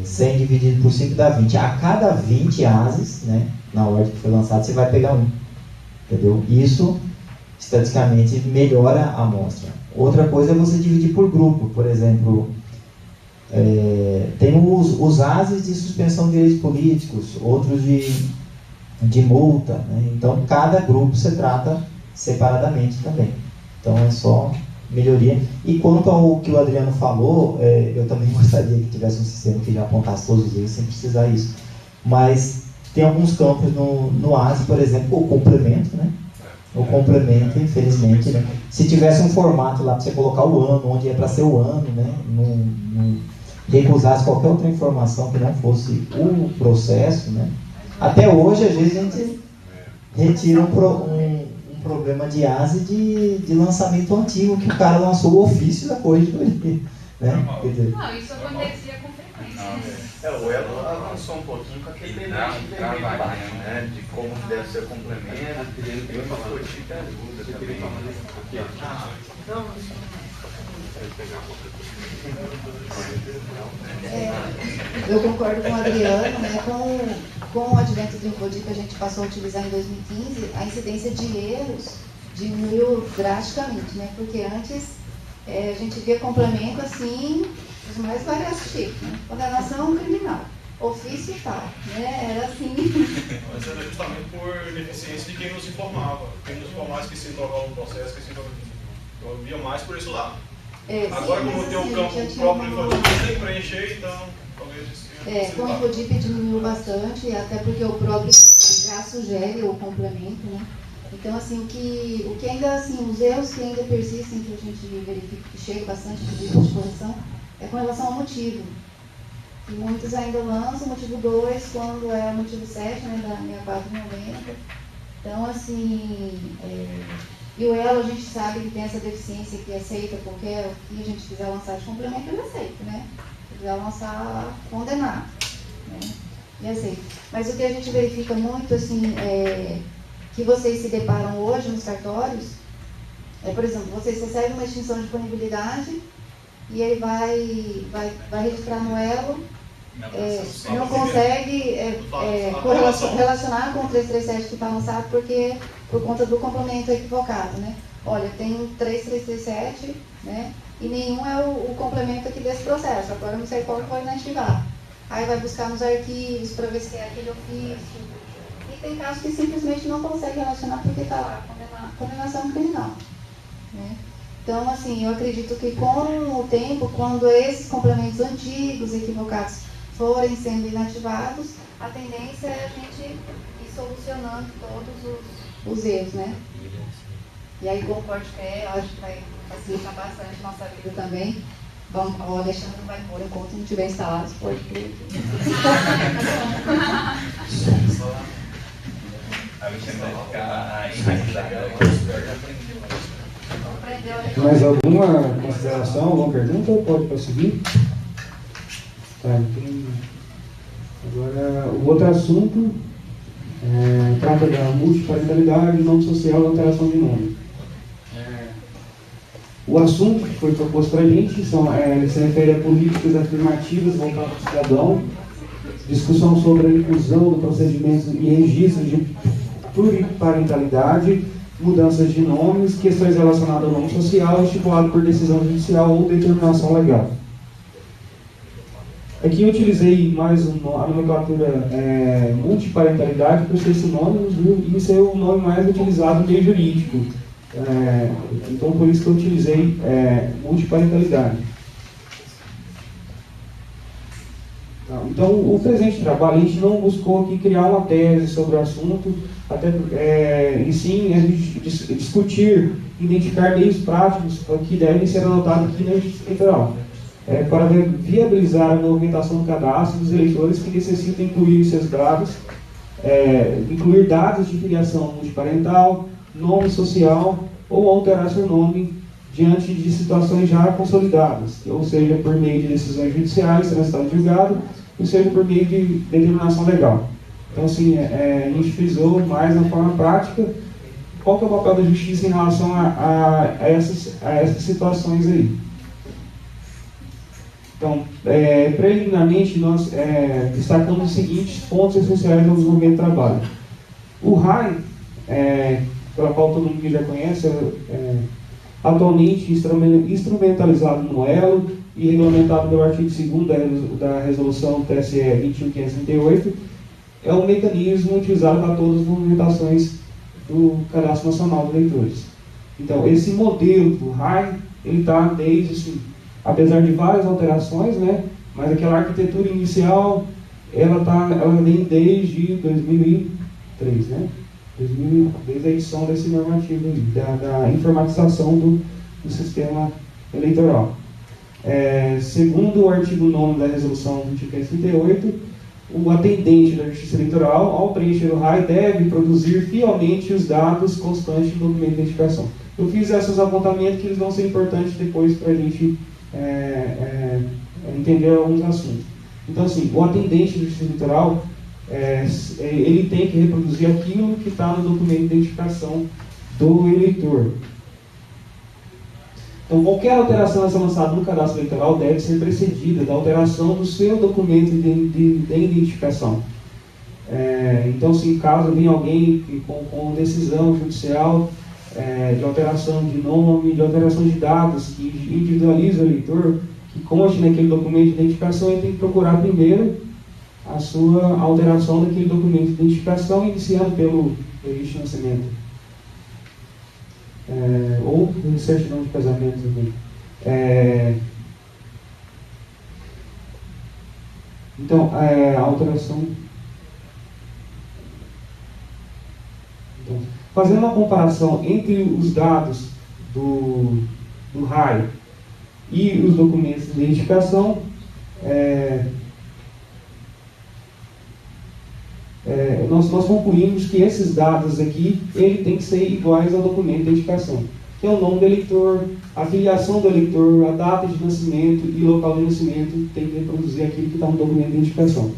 100 dividido por 5 dá 20. A cada 20 ASEs, né, na ordem que foi lançado, você vai pegar um. Entendeu? Isso, estatisticamente, melhora a amostra. Outra coisa é você dividir por grupo. Por exemplo, tem os ASEs de suspensão de direitos políticos, outros de multa, né? Então, cada grupo você trata separadamente também. Então, é só melhoria. E quanto ao que o Adriano falou, eu também gostaria que tivesse um sistema que já apontasse todos os erros sem precisar isso. Mas tem alguns campos no ASE, por exemplo, o complemento, né? O complemento, infelizmente, né? Se tivesse um formato lá para você colocar o ano, onde é para ser o ano, né? Não recusasse qualquer outra informação que não fosse o processo, né? Até hoje, às vezes, a gente retira um problema de ASE de lançamento antigo, que o cara lançou o ofício da corregedoria, né? Não, isso acontecia com frequência. O Elo avançou um pouquinho com aquele debate embaixo, né? De como deve ser o complemento, e uma coisa ajuda Eu concordo com o Adriano, né? Com o advento do InfoDip, a gente passou a utilizar em 2015, a incidência de erros diminuiu drasticamente, né? Porque antes a gente via complemento assim, os mais variados tipos, né? Condenação criminal, ofício e tal, né? Era assim. Mas era justamente por ineficiência de quem nos informava. Quem nos informava que se entrogava no processo, que se entrogava. Eu via mais por isso lá. Agora, como tem um campo próprio InfoDip, tem que preencher, então talvez com o InfoDip diminuiu bastante, até porque o próprio já sugere o complemento, né? Então, assim, o que ainda, assim, os erros que ainda persistem, que a gente verifica que chega bastante pedido de correção, é com relação ao motivo. E muitos ainda lançam o motivo 2 quando é o motivo 7, né, da 6490. Então, assim, e o Elo a gente sabe que tem essa deficiência que aceita qualquer, o que a gente quiser lançar de complemento, ele aceita, né? Se quiser lançar condenado, né? E aceita. Mas o que a gente verifica muito, assim, que vocês se deparam hoje nos cartórios, por exemplo, vocês recebem uma extinção de disponibilidade e ele vai registrar no Elo, não consegue relacionar com o 337 que está lançado por conta do complemento equivocado, né? Olha, tem um 3337, né? E nenhum é o complemento aqui desse processo, agora não sei qual foi inativar. Aí vai buscar nos arquivos para ver se é aquele ofício. E tem casos que simplesmente não consegue relacionar porque está lá, condenação criminal, né? Então, assim, eu acredito que com o tempo, quando esses complementos antigos, equivocados, forem sendo inativados, a tendência é a gente ir solucionando todos os erros, né? E aí, com o podcast, eu acho que vai facilitar bastante nossa vida também. Vamos, o Alexandre não vai pôr enquanto não tiver instalado os podcasts. Mais alguma consideração, alguma pergunta? Pode prosseguir? Tá, então, agora, o outro assunto trata da multiparentalidade, nome social e alteração de nome. O assunto que foi proposto para a gente se refere a políticas afirmativas voltadas ao cidadão, discussão sobre a inclusão do procedimento e registro de pluriparentalidade, mudanças de nomes, questões relacionadas ao nome social, estipulado por decisão judicial ou determinação legal. Aqui eu utilizei mais a nomenclatura multiparentalidade por ser esse nome, e ser o nome mais utilizado no meio jurídico. Então, por isso que eu utilizei multiparentalidade. Então, o presente trabalho, a gente não buscou aqui criar uma tese sobre o assunto, e sim a gente discutir, identificar meios práticos que devem ser adotados aqui na Justiça Eleitoral, para viabilizar a movimentação do cadastro dos eleitores que necessitam incluir seus dados, incluir dados de filiação multiparental, nome social ou alterar seu nome diante de situações já consolidadas, ou seja, por meio de decisões judiciais, transitado em julgado, ou seja, por meio de determinação legal. Então, assim, a gente frisou mais na forma prática qual que é o papel da justiça em relação a essas situações aí. Então, preliminarmente, nós destacamos os seguintes pontos essenciais do desenvolvimento do trabalho. O RAI, pela qual todo mundo já conhece, atualmente instrumentalizado no Elo e regulamentado pelo artigo 2º da resolução TSE 21.538, é um mecanismo utilizado para todas as movimentações do Cadastro Nacional de Eleitores. Então, esse modelo do RAI, ele está desde, assim, apesar de várias alterações, né, mas aquela arquitetura inicial ela vem desde 2003, né? Desde a edição desse normativo aí, da informatização do sistema eleitoral. Segundo o artigo 9º da resolução 2338, o atendente da Justiça Eleitoral, ao preencher o RAI, deve produzir fielmente os dados constantes do documento de identificação. Eu fiz esses apontamentos que eles vão ser importantes depois para a gente entender alguns assuntos. Então, assim, o atendente da Justiça Eleitoral, ele tem que reproduzir aquilo que está no documento de identificação do eleitor. Então, qualquer alteração a ser lançada no cadastro eleitoral deve ser precedida da alteração do seu documento de identificação. Então, se caso venha alguém com decisão judicial de alteração de nome, de alteração de dados, que individualiza o eleitor, que conste naquele documento de identificação, ele tem que procurar primeiro a sua alteração daquele documento de identificação, iniciando pelo registro de nascimento. Ou certidão de casamento também. Então, a alteração. Então, fazendo uma comparação entre os dados do RAI e os documentos de identificação, nós concluímos que esses dados aqui, ele tem que ser iguais ao documento de identificação, que é o nome do eleitor, a filiação do eleitor, a data de nascimento e local de nascimento, tem que reproduzir aquilo que está no documento de identificação.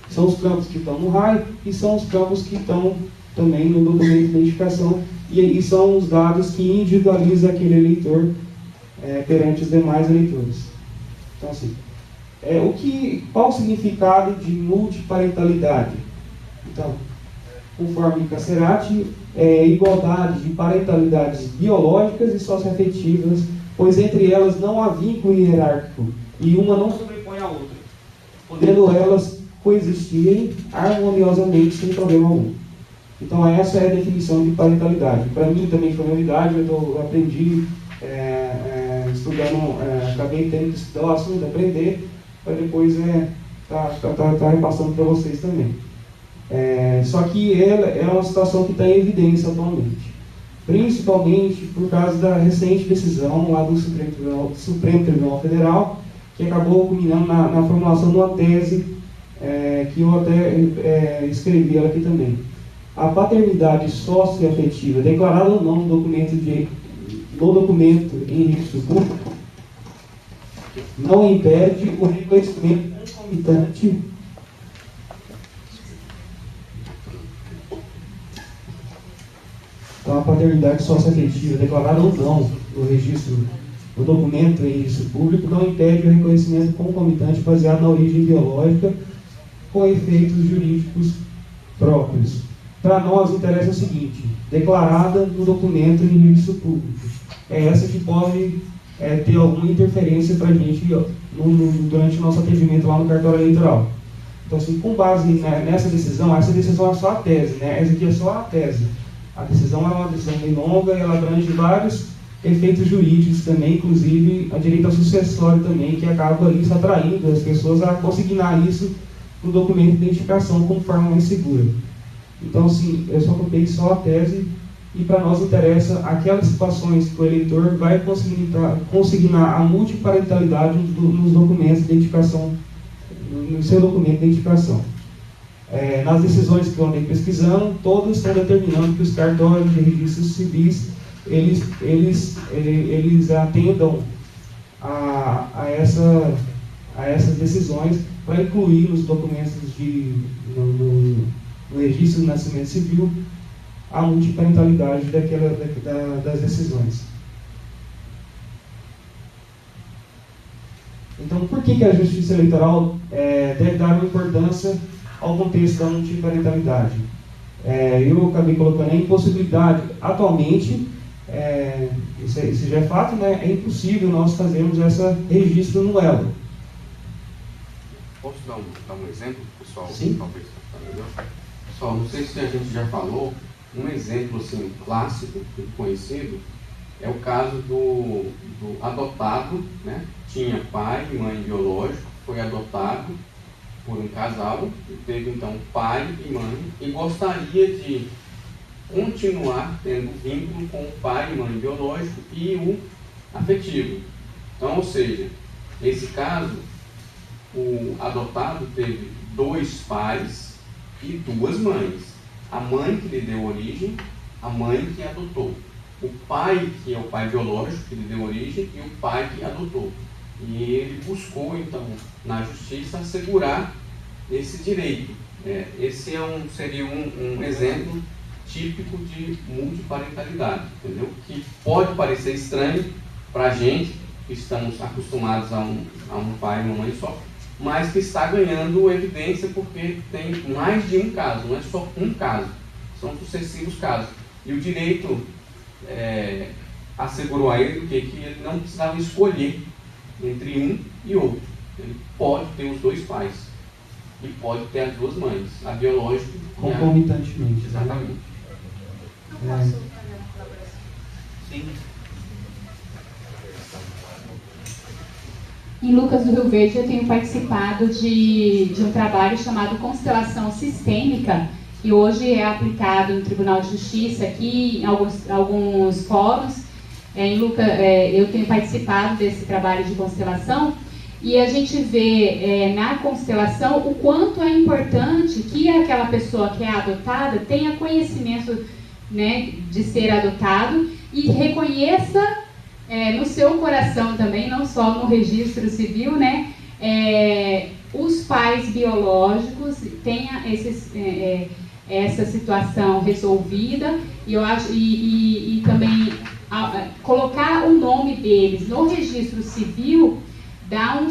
São os campos que estão no RAI e são os campos que estão também no documento de identificação, e são os dados que individualizam aquele eleitor perante os demais eleitores. Então, assim, qual o significado de multiparentalidade? Então, conforme Carcerati, igualdade de parentalidades biológicas e socioafetivas, pois entre elas não há vínculo hierárquico e uma não sobrepõe a outra, podendo elas coexistirem harmoniosamente sem problema algum. Então, essa é a definição de parentalidade. Para mim também foi novidade, eu aprendi estudando, acabei tendo que estudar o assunto, aprender, para depois tá repassando para vocês também. Só que é uma situação que está em evidência atualmente, principalmente por causa da recente decisão lá do Supremo Tribunal Federal, que acabou culminando na formulação de uma tese que eu até escrevi ela aqui também. A paternidade socioafetiva, declarada ou não no documento em registro público, não impede o reconhecimento concomitante Então, a paternidade socioafetiva, declarada ou não no documento em registro público, não impede o reconhecimento concomitante baseado na origem biológica com efeitos jurídicos próprios. Para nós, interessa o seguinte: declarada no documento em registro público. É essa que pode ter alguma interferência para a gente durante o nosso atendimento lá no cartório eleitoral. Então, assim, com base nessa decisão, essa decisão é só a tese, né? Essa aqui é só a tese. A decisão é uma decisão bem longa e ela abrange vários efeitos jurídicos também, inclusive a direito ao sucessório também, que acaba isso atraindo as pessoas a consignar isso no documento de identificação como forma mais segura. Então, assim, eu só copiei só a tese e para nós interessa aquelas situações que o eleitor vai consignar a multiparentalidade nos documentos de identificação, no seu documento de identificação. Nas decisões que eu andei pesquisando, todas estão determinando que os cartórios de registros civis eles atendam a essas decisões para incluir nos documentos no registro de nascimento civil a multiparentalidade das decisões. Então, por que a Justiça Eleitoral deve dar uma importância ao contexto da multiparentalidade? Eu acabei colocando a impossibilidade. Atualmente, isso já é fato, né? É impossível nós fazermos esse registro no elo. Posso dar um exemplo, pessoal? Sim. Talvez, pessoal, não sei se a gente já falou, um exemplo assim, clássico, conhecido, é o caso do adotado, né? Tinha pai e mãe biológico, foi adotado, por um casal, que teve então pai e mãe, e gostaria de continuar tendo vínculo com o pai e mãe biológico e o afetivo. Então, ou seja, nesse caso, o adotado teve 2 pais e 2 mães. A mãe que lhe deu origem, a mãe que adotou. O pai, que é o pai biológico, que lhe deu origem, e o pai que adotou. E ele buscou, então, na justiça, assegurar esse direito. Esse seria um exemplo típico de multiparentalidade, entendeu? Que pode parecer estranho para a gente, que estamos acostumados a um pai e uma mãe só, mas que está ganhando evidência porque tem mais de um caso, não é só um caso, são sucessivos casos. E o direito assegurou a ele que ele não precisava escolher entre um e outro. Ele pode ter os 2 pais e pode ter as 2 mães, a biológica concomitantemente. Exatamente. Sim. Em Lucas do Rio Verde eu tenho participado de um trabalho chamado Constelação Sistêmica, que hoje é aplicado no Tribunal de Justiça aqui, em alguns fóruns. Eu tenho participado desse trabalho de constelação e a gente vê na constelação o quanto é importante que aquela pessoa que é adotada tenha conhecimento, né, de ser adotado e reconheça no seu coração também, não só no registro civil, né, os pais biológicos, tenha essa situação resolvida, e eu acho e também colocar o nome deles no registro civil dá um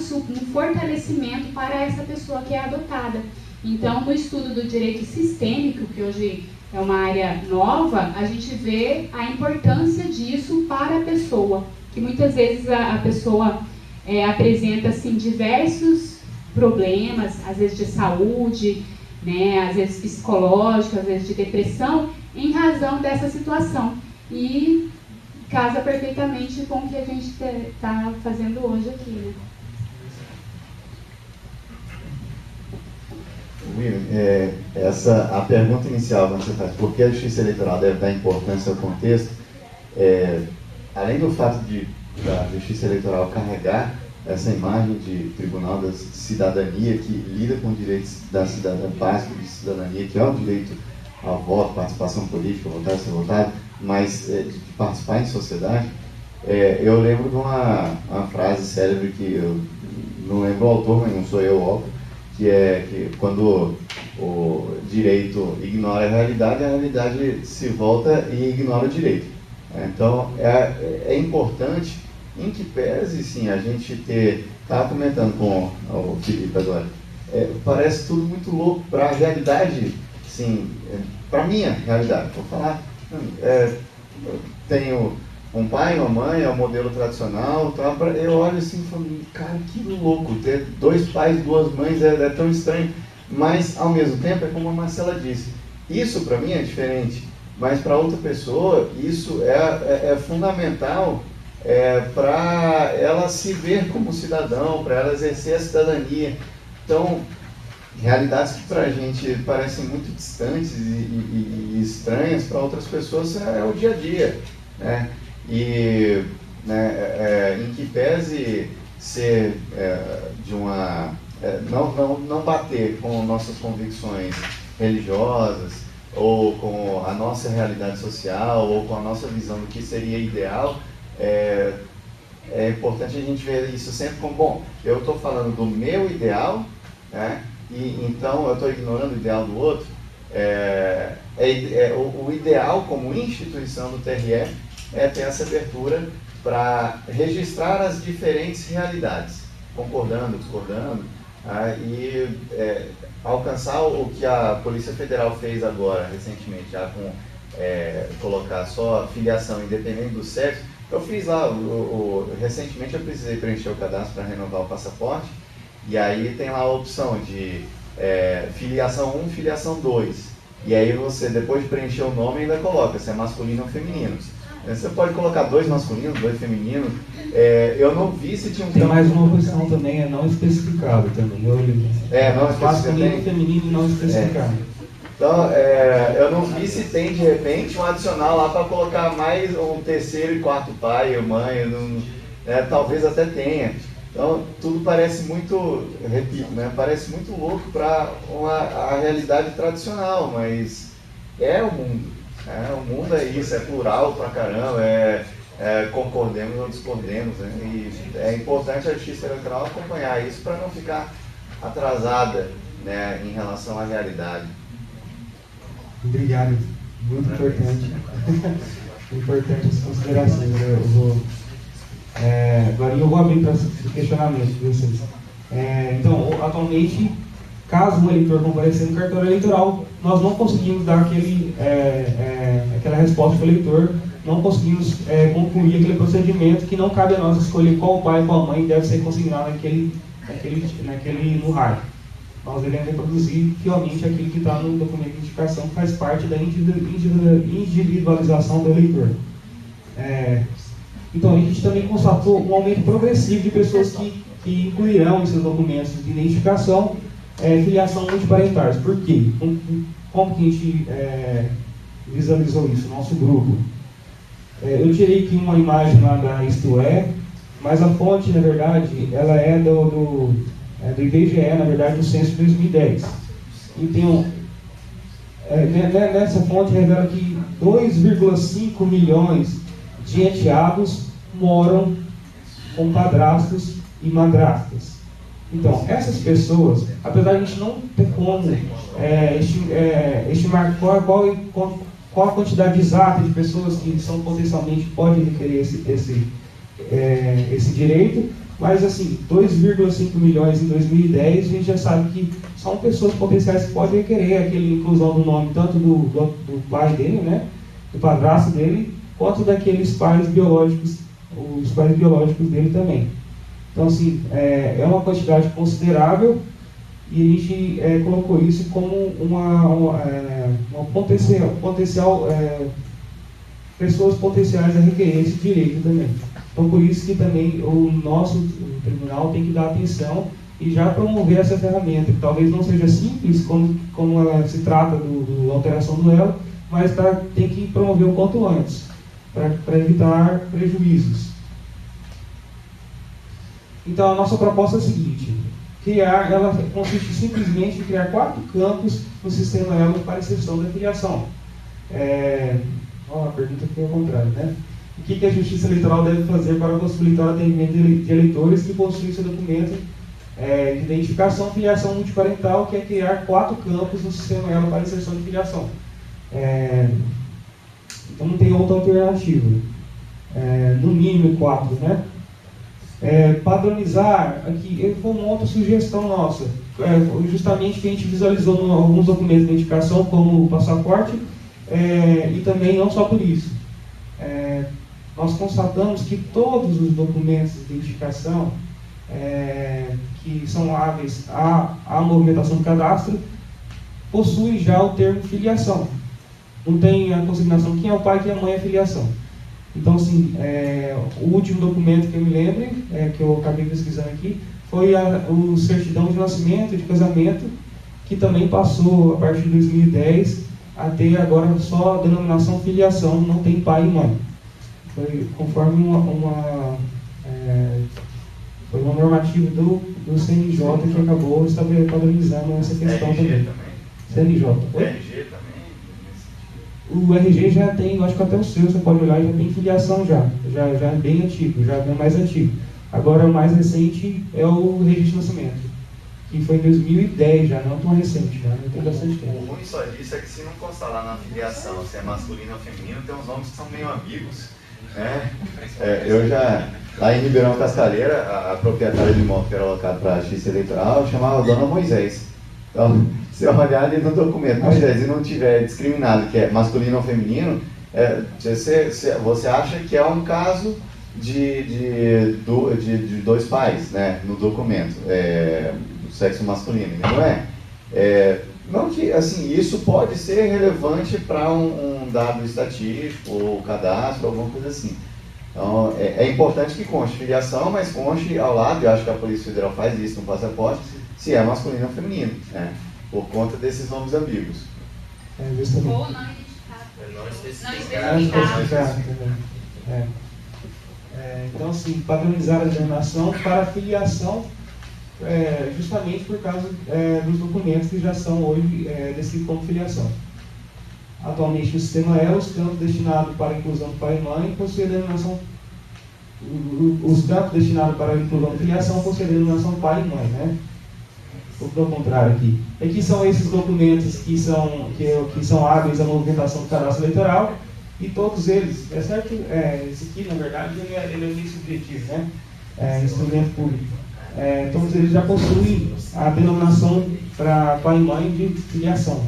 fortalecimento para essa pessoa que é adotada. Então, no estudo do direito sistêmico, que hoje é uma área nova, a gente vê a importância disso para a pessoa, que muitas vezes a pessoa apresenta assim, diversos problemas, às vezes de saúde, né, às vezes psicológica, às vezes de depressão, em razão dessa situação. E casa perfeitamente com o que a gente está fazendo hoje aqui, né? William, a pergunta inicial, quando você faz por que a justiça eleitoral deve dar importância ao contexto, além do fato da justiça eleitoral carregar essa imagem de tribunal da cidadania que lida com direitos da cidadania, básico de cidadania, que é o direito ao voto, participação política, votar e ser votado, mas de participar em sociedade, eu lembro de uma frase célebre que eu não lembro o autor, mas não sou eu, óbvio, que é que quando o direito ignora a realidade se volta e ignora o direito. Então, é importante, em que pese, sim, a gente estava comentando com o Felipe agora, parece tudo muito louco para a realidade, sim, para a minha realidade. Vou falar, eu tenho um pai, uma mãe, é o modelo tradicional, tá? Eu olho assim e falo, cara, que louco, ter 2 pais, 2 mães é tão estranho, mas ao mesmo tempo, é como a Marcela disse, isso para mim é diferente, mas para outra pessoa isso é fundamental para ela se ver como cidadão, para ela exercer a cidadania. Então, realidades que para a gente parecem muito distantes e estranhas, para outras pessoas é o dia a dia, né? E em que pese ser de uma não bater com nossas convicções religiosas ou com a nossa realidade social ou com a nossa visão do que seria ideal, é importante a gente ver isso sempre como, bom, eu estou falando do meu ideal, né? E então eu estou ignorando o ideal do outro. O ideal como instituição do TRE é ter essa abertura para registrar as diferentes realidades, concordando, discordando, e alcançar o que a Polícia Federal fez agora, recentemente, já com colocar só filiação independente do sexo. Eu fiz lá, recentemente eu precisei preencher o cadastro para renovar o passaporte, e aí tem lá a opção de filiação 1, filiação 2, e aí você, depois de preencher o nome, ainda coloca se é masculino ou feminino. Você pode colocar 2 masculinos, 2 femininos. Eu não vi se tinha um Tem campo... mais uma opção também, é não especificado também. Não especificado. Masculino, feminino e não especificado. Então, eu não vi se tem de repente um adicional lá para colocar mais um terceiro e quarto pai ou mãe, talvez até tenha. Então, tudo parece muito, repito, né, parece muito louco para a realidade tradicional, mas é o mundo. O mundo é isso, é plural pra caramba, concordemos ou discordemos, né, e é importante a justiça eleitoral acompanhar isso para não ficar atrasada, né, em relação à realidade. Obrigado, muito importante. Importante as considerações. Agora eu vou abrir para questionamento de vocês. Então, atualmente, caso um eleitor comparecer no cartório eleitoral, nós não conseguimos dar aquela resposta para o eleitor, não conseguimos concluir aquele procedimento que não cabe a nós escolher qual pai e qual mãe deve ser consignado no raio. Nós devemos reproduzir fielmente aquilo que está no documento de identificação, que faz parte da individualização do eleitor. Então, a gente também constatou um aumento progressivo de pessoas que incluirão em seus documentos de identificação filiação multiparentais. Por quê? Como que a gente visualizou isso, nosso grupo? Eu tirei aqui uma imagem lá da Isto É, mas a fonte, na verdade, ela é do IBGE, na verdade, do censo de 2010. Então, nessa fonte revela que 2,5 milhões de enteados moram com padrastos e madrastas. Então, essas pessoas, apesar de a gente não ter como estimar qual a quantidade exata de pessoas que potencialmente podem requerer esse direito, mas assim, 2,5 milhões em 2010, a gente já sabe que são pessoas potenciais que podem requerer aquela inclusão do nome tanto do pai dele, né, do padrasto dele, quanto daqueles pais biológicos, os pais biológicos dele também. Então, assim, é uma quantidade considerável e a gente colocou isso como uma potencial pessoas potenciais a requerer esse direito também. Então, por isso que também o tribunal tem que dar atenção e já promover essa ferramenta, que talvez não seja simples como ela se trata da alteração do elo, mas tem que promover o quanto antes, para evitar prejuízos. Então, a nossa proposta é a seguinte: ela consiste simplesmente em criar 4 campos no sistema elo para exceção da filiação. A pergunta foi ao contrário, né? O que a Justiça Eleitoral deve fazer para possibilitar o atendimento de eleitores que possuem seu documento de identificação e filiação multiparental, que é criar 4 campos no sistema elo para inserção de filiação? Então não tem outra alternativa. No mínimo 4, né? Padronizar, aqui foi uma outra sugestão nossa, justamente que a gente visualizou em alguns documentos de identificação, como o passaporte, e também não só por isso. Nós constatamos que todos os documentos de identificação que são hábeis à movimentação do cadastro possuem já o termo filiação. Não tem a consignação quem é o pai, quem é a mãe, é filiação. Então, assim, o último documento que eu me lembro, que eu acabei pesquisando aqui, foi o certidão de nascimento, de casamento, que também passou, a partir de 2010, a ter agora só a denominação filiação, não tem pai e mãe. Foi conforme foi uma normativa do CNJ que acabou padronizando essa questão também. CNJ. RG também? O RG já tem, eu acho que até o seu, você pode olhar, já tem filiação já é bem antigo, já é mais antigo. Agora o mais recente é o registro de nascimento, que foi em 2010 já, não tão recente, já tem bastante tempo. O ruim só disso é que se não constar lá na filiação se é masculino ou feminino, tem uns nomes que são meio ambíguos. Eu já, lá em Ribeirão Cascaleira, a proprietária de imóvel que era alocada para a Justiça Eleitoral chamava Dona Moisés. Então, se eu olhar ali no documento Moisés e não tiver discriminado que é masculino ou feminino, você acha que é um caso de 2 pais, né, no documento, do sexo masculino, e não é. Não que, assim, isso pode ser relevante para um dado estatístico, ou cadastro, alguma coisa assim. Então, é importante que conste filiação, mas conste ao lado, eu acho que a Polícia Federal faz isso no passaporte, se é masculino ou feminino, né? Por conta desses nomes ambíguos. Ou não identificado. Não especificado. Então, assim, padronizar a denominação para filiação, justamente por causa dos documentos que já são hoje descritos como filiação. Atualmente, o sistema os campos destinados para a inclusão do pai e mãe possuem a denominação. Os campos destinados para a inclusão de filiação possuem a denominação pai e mãe, né? Ou ao contrário aqui. Aqui são esses documentos que são hábeis à movimentação do cadastro eleitoral, e todos eles, é certo? Esse aqui, na verdade, ele é meio subjetivo, né? Instrumento público. Todos eles já possuem a denominação para pai e mãe de filiação.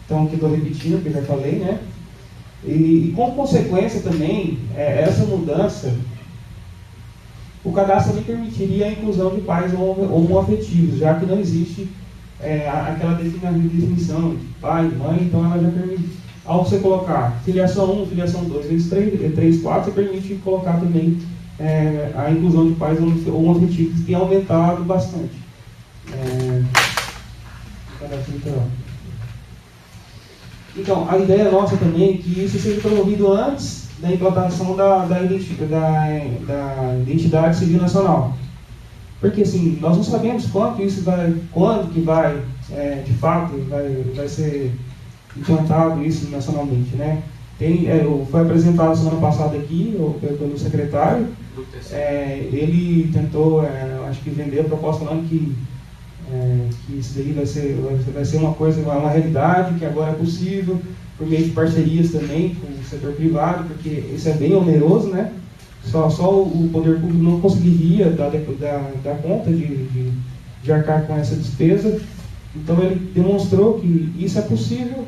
Então, aqui estou repetindo o que eu já falei, né? E como consequência também, essa mudança, o cadastro também permitiria a inclusão de pais homoafetivos, já que não existe aquela definição de pai e mãe, então ela já permite, ao você colocar filiação 1, filiação 2, vezes 3, 4, você permite colocar também a inclusão de pais homoafetivos, que tem aumentado bastante. Então, a ideia nossa também é que isso seja promovido antes da implantação da identidade civil nacional. Porque, assim, nós não sabemos quando que vai, de fato, vai ser implantado isso nacionalmente, né? Foi apresentado semana passada aqui pelo secretário, ele tentou, acho que vender a proposta falando que isso daí vai ser uma coisa, uma realidade, que agora é possível, por meio de parcerias também com o setor privado, porque isso é bem oneroso, né? Só o poder público não conseguiria dar conta de arcar com essa despesa. Então ele demonstrou que isso é possível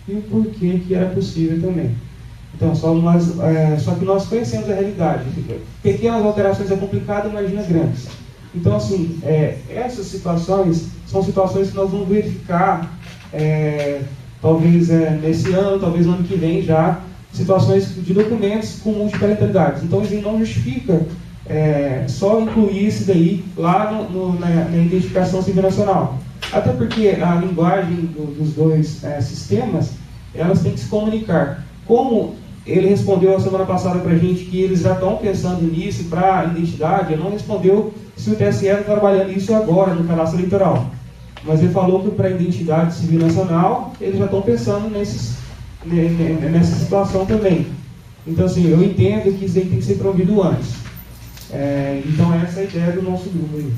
e o porquê que era possível também. Então, só que nós conhecemos a realidade. Pequenas alterações é complicado, imagina grandes. Então, assim, essas situações são situações que nós vamos verificar, talvez nesse ano, talvez no ano que vem já, situações de documentos com multiparentalidades. Então, isso não justifica só incluir isso daí lá na identificação civil nacional. Até porque a linguagem dos dois sistemas, elas têm que se comunicar. Como ele respondeu a semana passada para a gente que eles já estão pensando nisso para a identidade, ele não respondeu se o TSE está trabalhando isso agora no cadastro eleitoral. Mas ele falou que para a identidade civil nacional, eles já estão pensando nessa situação também. Então, assim, eu entendo que isso aí tem que ser promovido antes. Então, essa é a ideia do nosso grupo aí.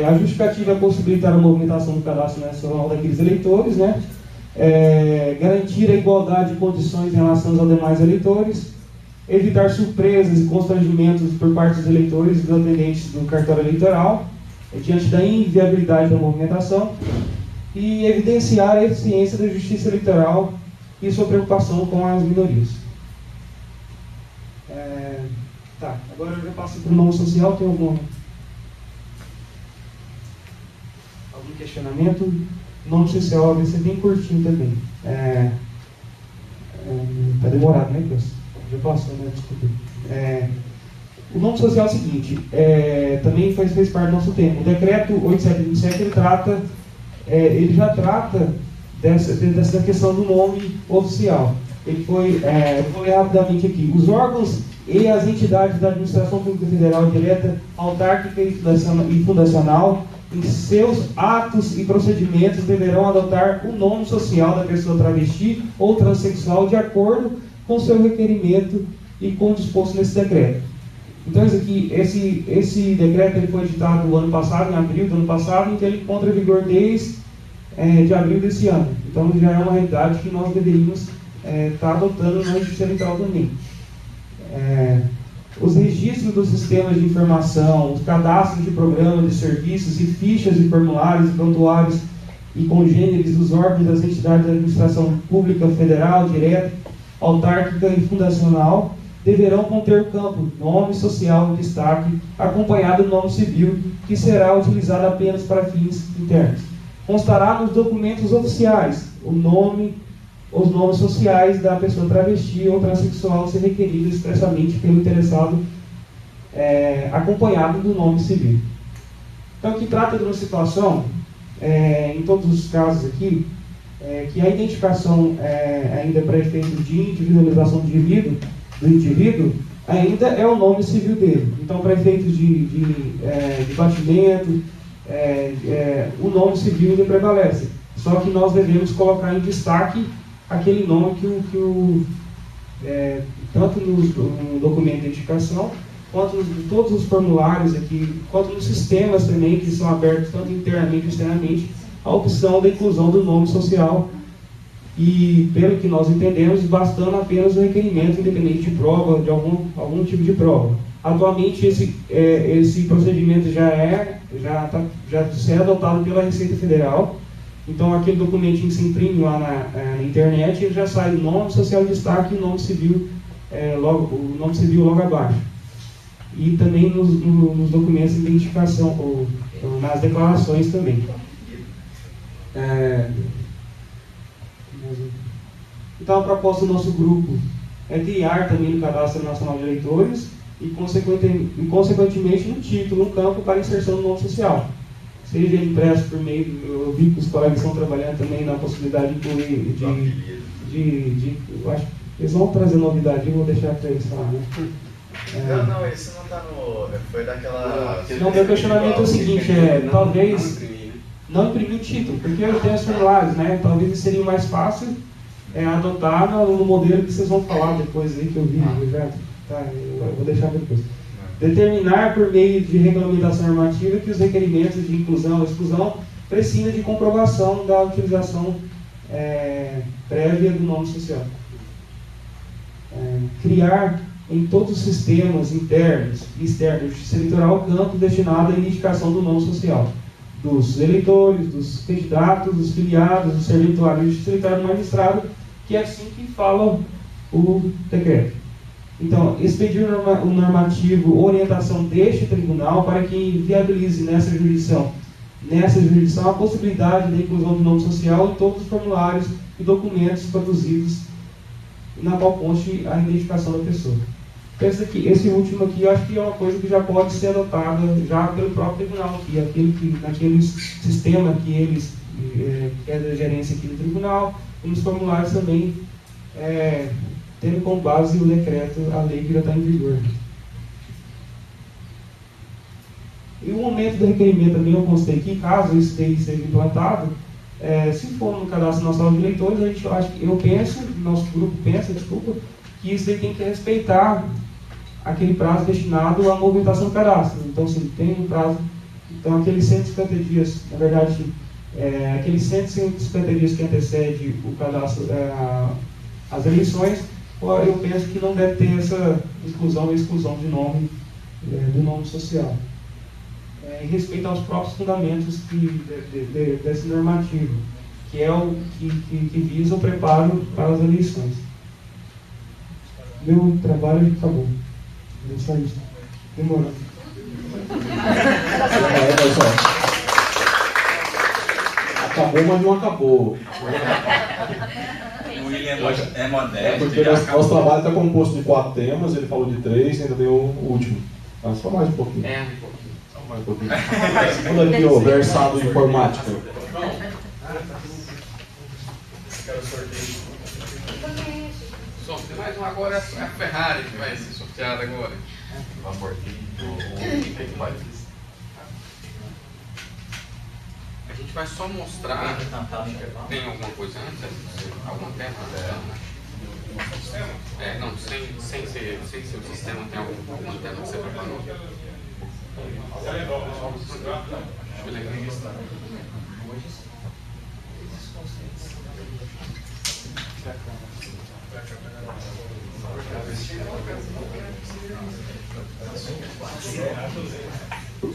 A justificativa é possibilitar a movimentação do cadastro nacional daqueles eleitores, né? Garantir a igualdade de condições em relação aos demais eleitores, evitar surpresas e constrangimentos por parte dos eleitores e dos atendentes do cartório eleitoral, diante da inviabilidade da movimentação, e evidenciar a eficiência da justiça eleitoral e sua preocupação com as minorias. Agora eu já passo para o nome social. Tem algum questionamento? O nome social vai ser bem curtinho também. Está demorado, né, Cris? Já passou, né? Desculpa. O nome social é o seguinte, também fez parte do nosso tempo. O decreto 8727, ele já trata dessa questão do nome oficial. Ele foi, vou ler rapidamente aqui, os órgãos e as entidades da administração pública federal direta, autárquica e fundacional, em seus atos e procedimentos deverão adotar o nome social da pessoa travesti ou transexual de acordo com seu requerimento e com o disposto nesse decreto. Então, esse decreto ele foi editado no ano passado, em abril do ano passado, então ele encontra vigor desde de abril desse ano. Então, já é uma realidade que nós deveríamos estar adotando na justiça eleitoral também. Os registros dos sistemas de informação, os cadastros de programas de serviços e fichas de formulários e prontuários e congêneres dos órgãos das entidades da administração pública federal, direta, autárquica e fundacional deverão conter o campo nome social em destaque, acompanhado do nome civil, que será utilizado apenas para fins internos. Constará nos documentos oficiais os nomes sociais da pessoa travesti ou transexual, se requerido expressamente pelo interessado, acompanhado do nome civil. Então, que trata de uma situação, em todos os casos aqui, que a identificação ainda para efeito de individualização do indivíduo, ainda é o nome civil dele. Então, para efeitos de batimento, o nome civil ainda prevalece. Só que nós devemos colocar em destaque aquele nome tanto no documento de identificação, quanto em todos os formulários aqui, quanto nos sistemas também que são abertos tanto internamente e externamente, a opção da inclusão do nome social. E, pelo que nós entendemos, bastando apenas o requerimento independente de prova, de algum tipo de prova. Atualmente, esse procedimento já é adotado pela Receita Federal. Então, aquele documentinho que se imprime lá na internet, ele já sai o nome social de destaque e o nome civil logo abaixo. E também nos documentos de identificação, ou nas declarações também. Então, a proposta do nosso grupo é criar também no Cadastro Nacional de Eleitores e, consequentemente, no título, um campo para inserção do nome social. Seja impresso por meio, eu vi que os colegas estão trabalhando também na possibilidade de incluir, eu acho que eles vão trazer novidade, eu vou deixar para eles falar, né? Não, esse não está no... foi daquela... Não, meu questionamento é o seguinte, talvez não imprimir o título, porque eu tenho os formulários, né? Talvez seria mais fácil adotar no modelo que vocês vão falar depois aí, que eu vi, eu vou deixar para depois. Determinar por meio de regulamentação normativa que os requerimentos de inclusão ou exclusão precisam de comprovação da utilização prévia do nome social. Criar em todos os sistemas internos e externos de justiça eleitoral campo destinado à identificação do nome social dos eleitores, dos candidatos, dos filiados, dos serventuários de justiça eleitoral do magistrado, que é assim que fala o decreto. Então, expedir o normativo orientação deste tribunal para que viabilize nessa jurisdição a possibilidade da inclusão do nome social em todos os formulários e documentos produzidos na qual conste a identificação da pessoa. Esse último aqui, eu acho que é uma coisa que já pode ser adotada já pelo próprio tribunal aqui, naquele sistema que é da gerência aqui do tribunal, e nos formulários também, tendo como base o decreto, a lei que já está em vigor. E o momento do requerimento também eu constei aqui, caso isso seja implantado, se for no Cadastro Nacional de Eleitores, nosso grupo pensa, que isso aí tem que respeitar aquele prazo destinado à movimentação do cadastro. Então, se tem um prazo, então aqueles 150 dias, na verdade, aqueles 150 dias que antecede o cadastro, as eleições, eu penso que não deve ter essa inclusão e exclusão de nome, do nome social. Em respeito aos próprios fundamentos desse normativo, que é o que visa o preparo para as eleições. Meu trabalho acabou. É só isso. Demorou. Acabou, mas não acabou. O William é modesto. Porque nosso trabalho está composto de 4 temas, ele falou de 3 e ainda tem o último. Então, só mais um pouquinho. Só mais um pouquinho. Olha aqui, ó, versado de informática. Tem mais um agora, é a Ferrari que vai ser sorteada agora. A gente vai só mostrar. Tem alguma coisa antes? Alguma tela? Não, sem ser o sistema, tem alguma tela que você preparou?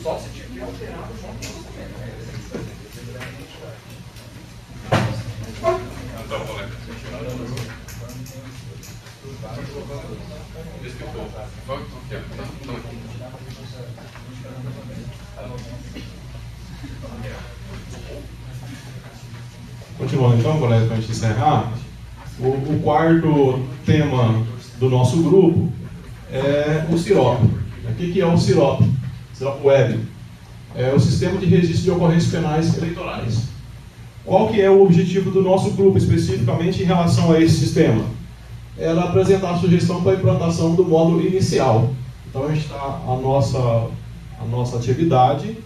Só se tiver alterado, Então, Continuando então, colega, para a gente encerrar, o quarto tema do nosso grupo é o SIROP. O que é o SIROP? SIROP Web. É o Sistema de Registro de Ocorrências Penais Eleitorais. Qual que é o objetivo do nosso grupo, especificamente em relação a esse sistema? Era apresentar a sugestão para a implantação do módulo inicial. Então, a nossa atividade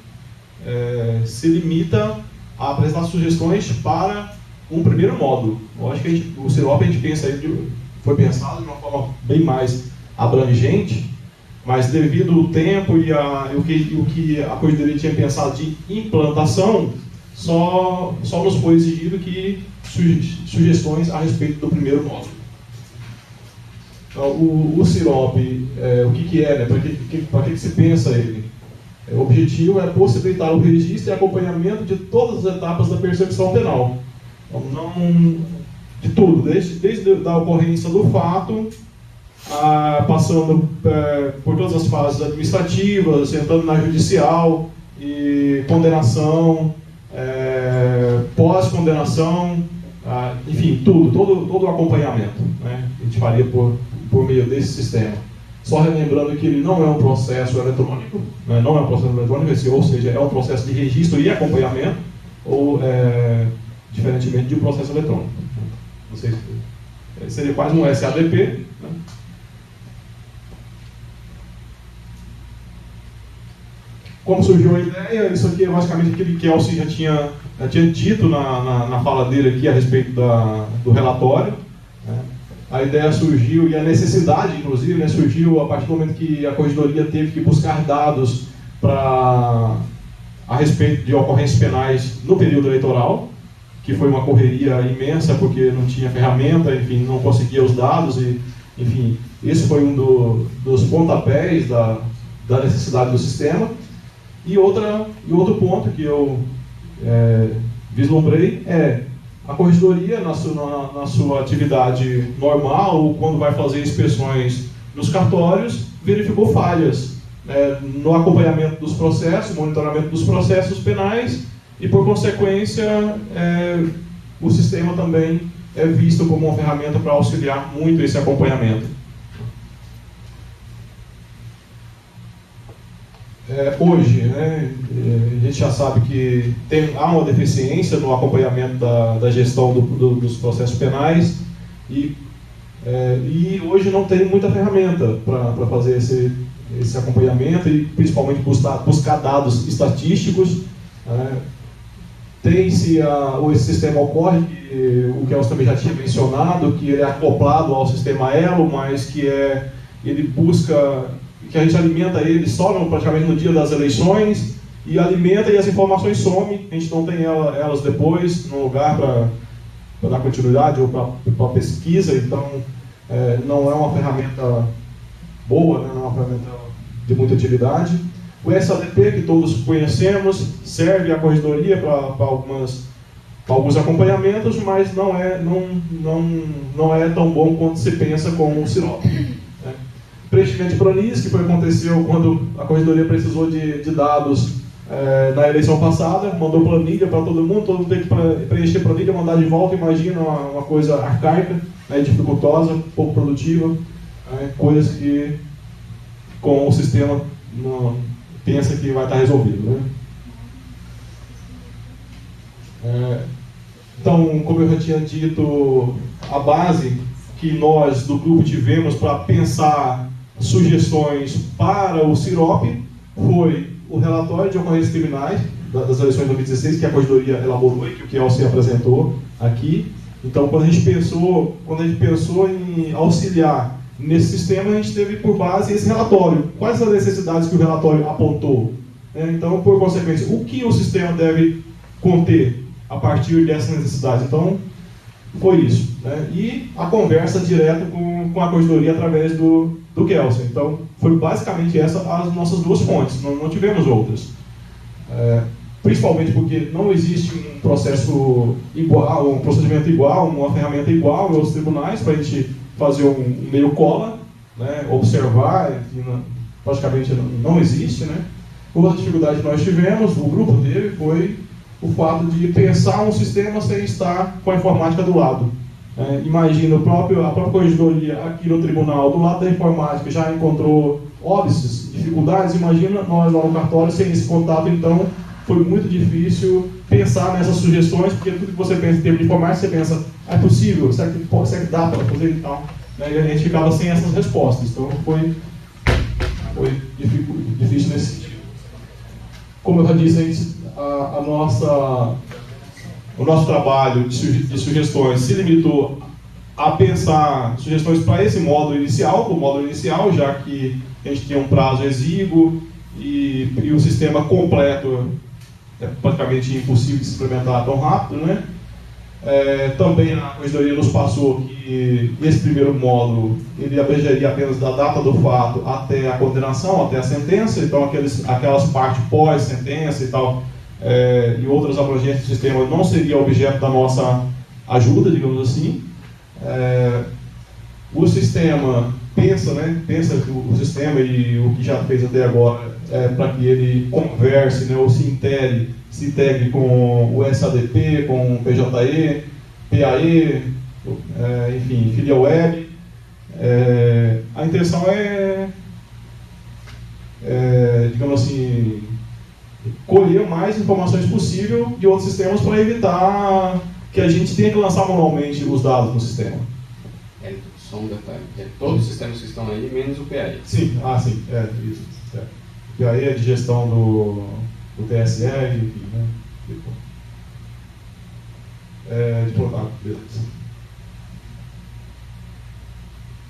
se limita a apresentar sugestões para um primeiro módulo. Eu acho que o SIROP, a gente pensa aí, foi pensado de uma forma bem mais abrangente, mas devido ao tempo e o que a Corregedoria tinha pensado de implantação, só nos foi exigido que sugestões a respeito do primeiro módulo. Então, o SIROP, o que é, né? Para que se pensa ele? O objetivo é possibilitar o registro e acompanhamento de todas as etapas da persecução penal. Então, não de tudo, desde a ocorrência do fato, passando por todas as fases administrativas, entrando na judicial, e condenação, pós-condenação, enfim, todo o acompanhamento, né, a gente faria por meio desse sistema. Só relembrando que ele não é um processo eletrônico, né, não é um processo eletrônico, ou seja, é um processo de registro e acompanhamento, ou diferentemente de um processo eletrônico. Seria quase um SADP, né? Como surgiu a ideia? Isso aqui é basicamente aquilo que Elcio já tinha dito na fala dele aqui a respeito do relatório, né? A ideia surgiu, e a necessidade, inclusive, né, surgiu a partir do momento que a Corregedoria teve que buscar dados a respeito de ocorrências penais no período eleitoral, que foi uma correria imensa, porque não tinha ferramenta, enfim, não conseguia os dados, e, enfim, esse foi um dos pontapés da necessidade do sistema. E outro ponto que eu vislumbrei é a Corregedoria, na sua atividade normal, ou quando vai fazer inspeções nos cartórios, verificou falhas no acompanhamento dos processos, monitoramento dos processos penais, e, por consequência, o sistema também é visto como uma ferramenta para auxiliar muito esse acompanhamento. Hoje, né, a gente já sabe que há uma deficiência no acompanhamento da gestão dos processos penais, e hoje não tem muita ferramenta para fazer esse acompanhamento, e principalmente buscar dados estatísticos. Esse sistema ocorre, o que Elcio também já tinha mencionado, que ele é acoplado ao sistema ELO, mas que ele busca, que a gente alimenta ele só praticamente no dia das eleições, e alimenta e as informações somem, a gente não tem elas depois no lugar para dar continuidade ou para pesquisa, então não é uma ferramenta boa, né, não é uma ferramenta de muita utilidade. O SADP, que todos conhecemos, serve à Corregedoria para alguns acompanhamentos, mas não é tão bom quanto se pensa com o SIROP. Preenchimento de planícies, que aconteceu quando a Corregedoria precisou de dados na eleição passada, mandou planilha para todo mundo tem que preencher planilha, mandar de volta. Imagina uma coisa arcaica, né, dificultosa, pouco produtiva, coisas que com o sistema pensa que vai estar resolvido, né? Então, como eu já tinha dito, a base que nós do grupo tivemos para pensar sugestões para o SIROP foi o relatório de ocorrências criminais das eleições de 2016, que a Corregedoria elaborou e que o Elcio apresentou aqui. Então, quando a gente pensou em auxiliar nesse sistema, a gente teve por base esse relatório. Quais as necessidades que o relatório apontou? Então, por consequência, o que o sistema deve conter a partir dessas necessidades? Então, foi isso, né? E a conversa direta com a Corregedoria através do Kelsen. Então, foi basicamente essas as nossas duas fontes, não tivemos outras. principalmente porque não existe um processo igual, um procedimento igual, uma ferramenta igual em outros tribunais para a gente fazer um meio cola, né, observar, enfim, praticamente não existe, né. Outra dificuldade que nós tivemos, o grupo teve, foi o fato de pensar um sistema sem estar com a informática do lado. Imagina a própria corregedoria aqui no tribunal, do lado da informática, já encontrou óbices, dificuldades, imagina nós lá no cartório sem esse contato. Então foi muito difícil pensar nessas sugestões, porque tudo que você pensa em termos de informática, você pensa, é possível, será que dá para fazer e tal? E a gente ficava sem essas respostas, então foi difícil nesse sentido. Como eu já disse, o nosso trabalho de sugestões se limitou a pensar sugestões para esse módulo inicial, já que a gente tinha um prazo exíguo e o sistema completo é praticamente impossível de se implementar tão rápido, né? Também a corregedoria nos passou que esse primeiro módulo ele abrangeria apenas da data do fato até a condenação, até a sentença, então aquelas partes pós-sentença e tal, e outras abrangências do sistema não seria objeto da nossa ajuda, digamos assim. O sistema pensa o sistema e o que já fez até agora para que ele converse, né, ou se integre com o SADP, com o PJE, PAE, enfim, filial web. A intenção digamos assim, colher o mais informações possível de outros sistemas para evitar que a gente tenha que lançar manualmente os dados no sistema. Só um detalhe, todos os sistemas que estão aí, menos o PAE. Sim, isso. O PAE é de gestão do TSE, enfim, né? Beleza.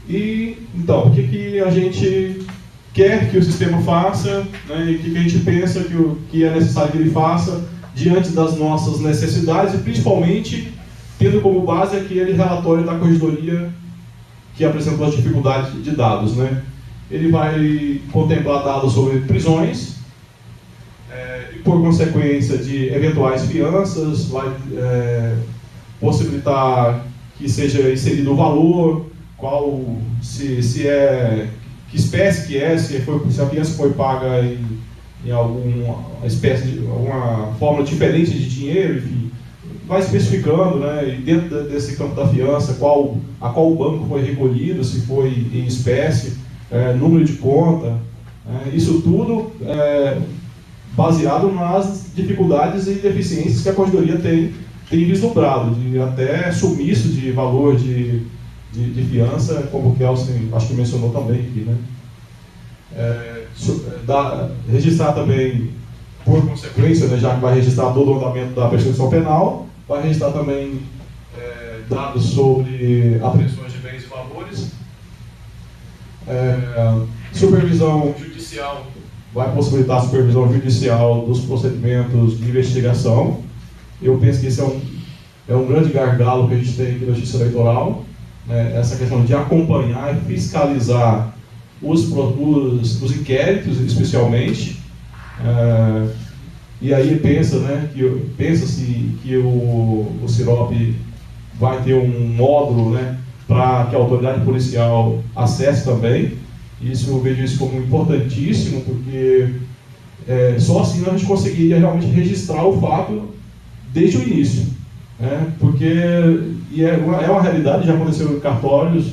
E, então, o que a gente quer que o sistema faça, né, e o que a gente pensa que é necessário que ele faça diante das nossas necessidades e principalmente tendo como base aquele relatório da corregedoria que apresentou as dificuldades de dados, né? Ele vai contemplar dados sobre prisões e por consequência de eventuais fianças, vai possibilitar que seja inserido o valor, que espécie que é, se a fiança foi paga em alguma espécie de alguma forma diferente de dinheiro, enfim, vai especificando, né, e dentro desse campo da fiança, a qual banco foi recolhido, se foi em espécie, número de conta, isso tudo baseado nas dificuldades e deficiências que a corregedoria tem vislumbrado, de até sumiço de valor de fiança, como o Kelsen acho que mencionou também aqui, né? Registrar também, por consequência, né, já que vai registrar todo o andamento da prescrição penal, vai registrar também dados sobre apreensões de bens e valores. Supervisão judicial, vai possibilitar a supervisão judicial dos procedimentos de investigação. Eu penso que esse é um grande gargalo que a gente tem aqui na Justiça Eleitoral, né, essa questão de acompanhar e fiscalizar os inquéritos, especialmente. E aí pensa-se que o Sirop vai ter um módulo, né, para que a autoridade policial acesse também. Isso eu vejo isso como importantíssimo, porque só assim a gente conseguiria realmente registrar o fato desde o início, né? Porque é uma realidade, já aconteceu em cartórios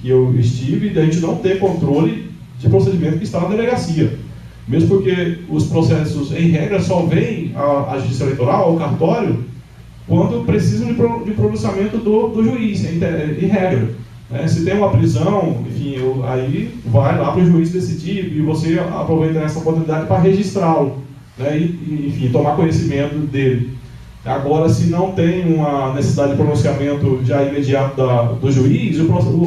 que eu estive, de a gente não ter controle de procedimento que está na delegacia. Mesmo porque os processos, em regra, só vêm à Justiça Eleitoral, ao cartório, quando precisam de pronunciamento do juiz, em regra. Se tem uma prisão, enfim, aí vai lá para o juiz decidir e você aproveita essa oportunidade para registrá-lo, né, e, enfim, tomar conhecimento dele. Agora, se não tem uma necessidade de pronunciamento já imediato do juiz, o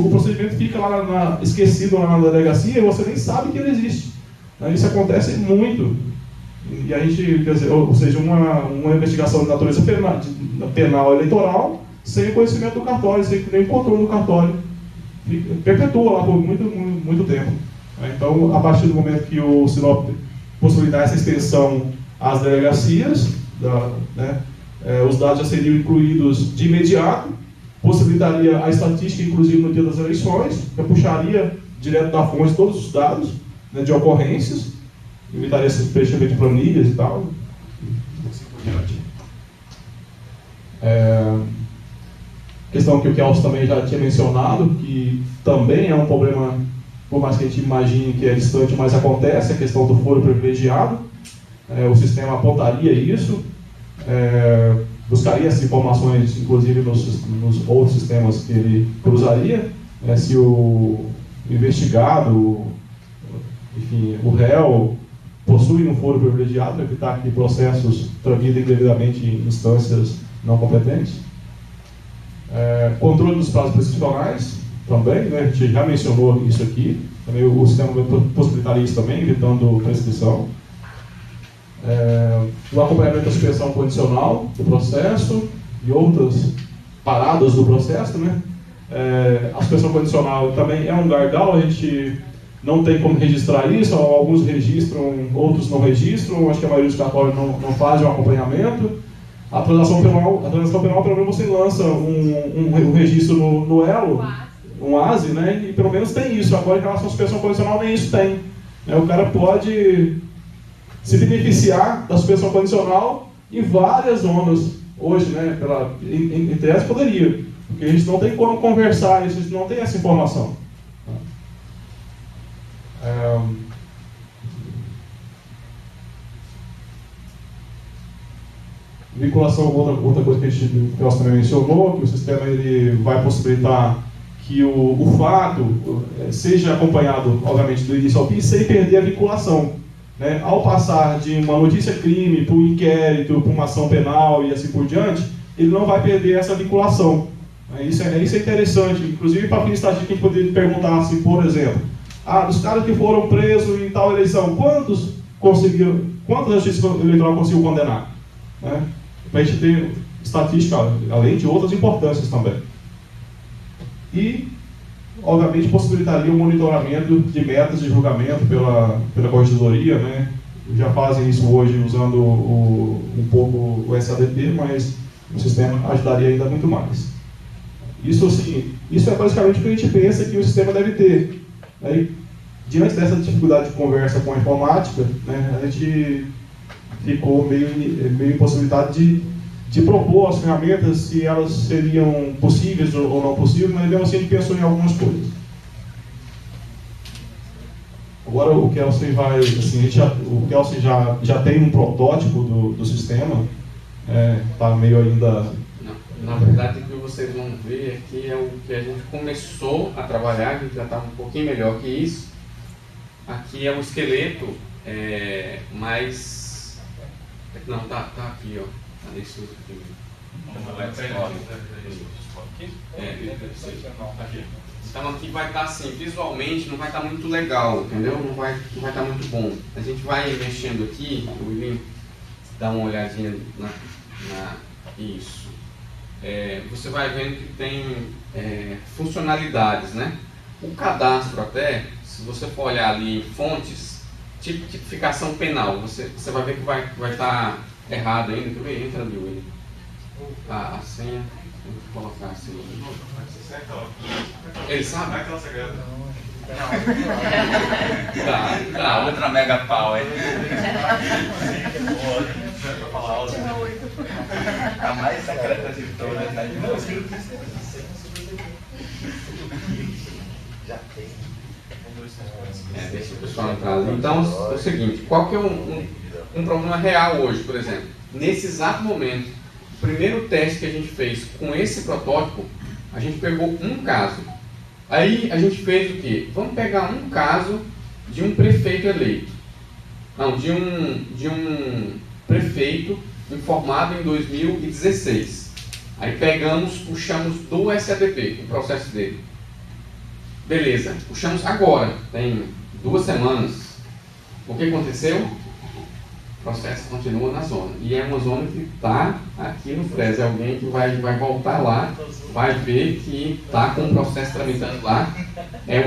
procedimento fica lá esquecido lá na delegacia e você nem sabe que ele existe. Isso acontece muito. E a gente, quer dizer, ou seja, uma investigação de natureza penal eleitoral sem o conhecimento do cartório, sem nem o controle do cartório. Perpetua lá por muito tempo. Então, a partir do momento que o Sinop possibilitar essa extensão às delegacias, os dados já seriam incluídos de imediato, possibilitaria a estatística, inclusive no dia das eleições, já puxaria direto da fonte todos os dados, né, de ocorrências, evitaria esse preenchimento de planilhas e tal, e assim por diante. Questão que o Kelso também já tinha mencionado, que também é um problema, por mais que a gente imagine que é distante, mas acontece, a questão do foro privilegiado. O sistema apontaria isso, buscaria essas informações, inclusive nos outros sistemas que ele cruzaria, se o investigado, enfim, o réu possui um foro privilegiado para evitar que processos tramitem indevidamente em instâncias não competentes. Controle dos prazos prescricionais também, né? A gente já mencionou isso aqui, também o sistema possibilitaria isso também, evitando prescrição. O acompanhamento da suspensão condicional do processo e outras paradas do processo, né? A suspensão condicional também é um gargalo, a gente não tem como registrar isso, alguns registram, outros não registram, acho que a maioria dos cartórios não fazem um acompanhamento. A transação penal, pelo menos você lança um registro no Elo, um ASE, né? E pelo menos tem isso. Agora, em relação à suspensão condicional, nem isso tem. O cara pode se beneficiar da suspensão condicional em várias zonas hoje, né? Em tese poderia, porque a gente não tem como conversar, a gente não tem essa informação. Vinculação, outra coisa que o Kelso também mencionou, que o sistema ele vai possibilitar que o fato seja acompanhado, obviamente, do início ao fim, sem perder a vinculação. Né? Ao passar de uma notícia crime para um inquérito, para uma ação penal e assim por diante, ele não vai perder essa vinculação. Isso é interessante, inclusive para fins estatísticos, a gente poderia perguntar assim, por exemplo, dos caras que foram presos em tal eleição, quantos a Justiça Eleitoral conseguiu condenar? Né? Para a gente ter estatística, além de outras importâncias também. E, obviamente, possibilitaria o monitoramento de metas de julgamento pela Corregedoria, né? Já fazem isso hoje usando um pouco o SADP, mas o sistema ajudaria ainda muito mais. Isso é basicamente o que a gente pensa que o sistema deve ter. Aí, diante dessa dificuldade de conversa com a informática, né, a gente ficou meio impossibilitado de propor as ferramentas, se elas seriam possíveis ou não possíveis, mas mesmo assim a gente pensou em algumas coisas. Agora o Kelsen vai, assim, o Kelsen já tem um protótipo do sistema, está meio ainda... Na verdade, o que vocês vão ver aqui é o que a gente começou a trabalhar, a gente já está um pouquinho melhor que isso. Aqui é o esqueleto, mas... Não, tá aqui, ó. Tá nesse outro aqui. Então aqui vai estar assim, visualmente não vai estar muito legal, entendeu? Não vai estar muito bom. A gente vai mexendo aqui, o William dá uma olhadinha isso. Você vai vendo que tem funcionalidades, né? O cadastro até, se você for olhar ali em fontes, tipificação penal, você vai ver que vai estar errado ainda. Entra ali, William. A senha, vou colocar assim. Ele sabe? Não é aquela segredo. Não. Tá. Outra mega pau aí. A mais secreta de todas, né? Já tem. Deixa o pessoal entrar ali. Então, é o seguinte, qual que é um problema real hoje, por exemplo? Nesse exato momento, o primeiro teste que a gente fez com esse protótipo, a gente pegou um caso. Aí a gente fez o quê? Vamos pegar um caso de um prefeito eleito. Não, de um prefeito informado em 2016. Aí puxamos do SADP, o processo dele. Beleza, puxamos agora, tem 2 semanas. O que aconteceu? O processo continua na zona. E é uma zona que está aqui no FRES. É alguém que vai voltar lá, vai ver que está com o processo tramitando lá. É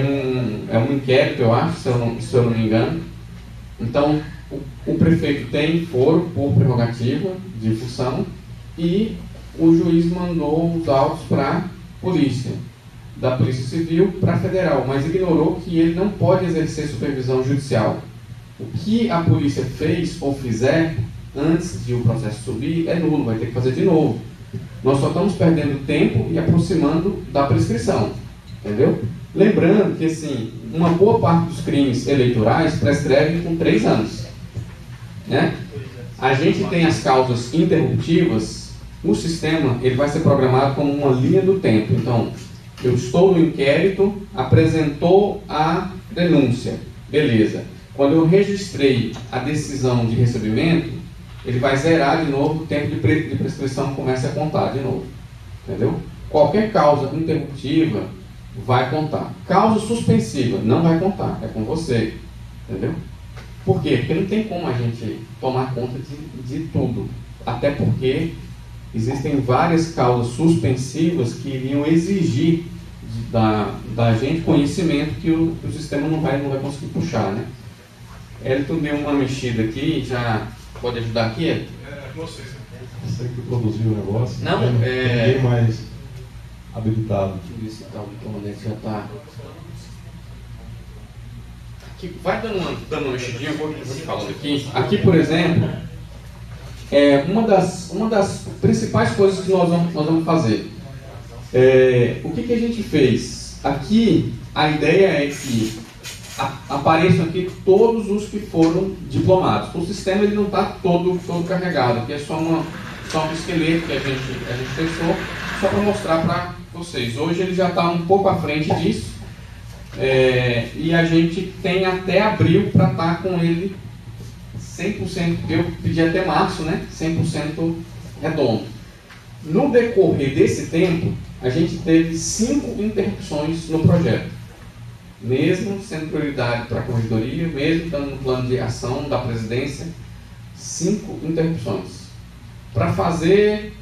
um inquérito, eu acho, se eu não me engano. Então, o prefeito tem foro por prerrogativa de função e o juiz mandou os autos para a polícia, da Polícia Civil para a Federal, mas ignorou que ele não pode exercer supervisão judicial. O que a polícia fez ou fizer antes de o processo subir é nulo, vai ter que fazer de novo. Nós só estamos perdendo tempo e aproximando da prescrição, entendeu? Lembrando que, assim, uma boa parte dos crimes eleitorais prescrevem com 3 anos, né? A gente tem as causas interruptivas, o sistema ele vai ser programado como uma linha do tempo. Então, eu estou no inquérito, apresentou a denúncia, beleza. Quando eu registrei a decisão de recebimento, ele vai zerar de novo, o tempo de prescrição começa a contar de novo, entendeu? Qualquer causa interruptiva vai contar. Causa suspensiva não vai contar, é com você, entendeu? Por quê? Porque não tem como a gente tomar conta de tudo, até porque existem várias causas suspensivas que iriam exigir da gente conhecimento que o sistema não vai conseguir puxar, né? Elton deu uma mexida aqui, já pode ajudar aqui, Elton? Vocês. Você que produziu o negócio. Não, ninguém mais habilitado. Deixa eu ver se o comandante já está. Vai dando uma mexidinha, eu vou te falando aqui. Aqui, por exemplo, uma das principais coisas que nós vamos fazer. O que a gente fez? Aqui, a ideia é que apareçam aqui todos os que foram diplomados. O sistema ele não está todo carregado, aqui é só um esqueleto que a gente pensou, só para mostrar para vocês. Hoje ele já está um pouco à frente disso, e a gente tem até abril para estar com ele 100%, eu pedi até março, né? 100% redondo. No decorrer desse tempo, a gente teve 5 interrupções no projeto. Mesmo sendo prioridade para a corregedoria, mesmo estando no plano de ação da presidência, 5 interrupções. Para fazer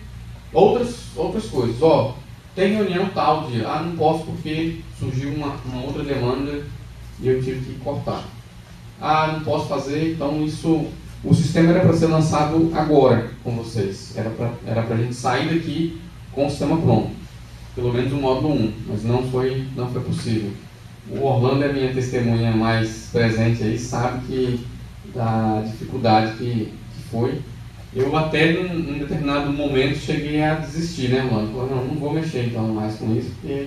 outras coisas. Tem reunião tal dia, não posso porque surgiu uma outra demanda e eu tive que cortar. Não posso fazer, então o sistema era para ser lançado agora com vocês. Era para a gente sair daqui com o sistema pronto. Pelo menos o módulo 1, mas não foi possível. O Orlando é minha testemunha mais presente aí, sabe da dificuldade que foi. Eu até num determinado momento cheguei a desistir, né, Orlando? Falei, não vou mexer então mais com isso, porque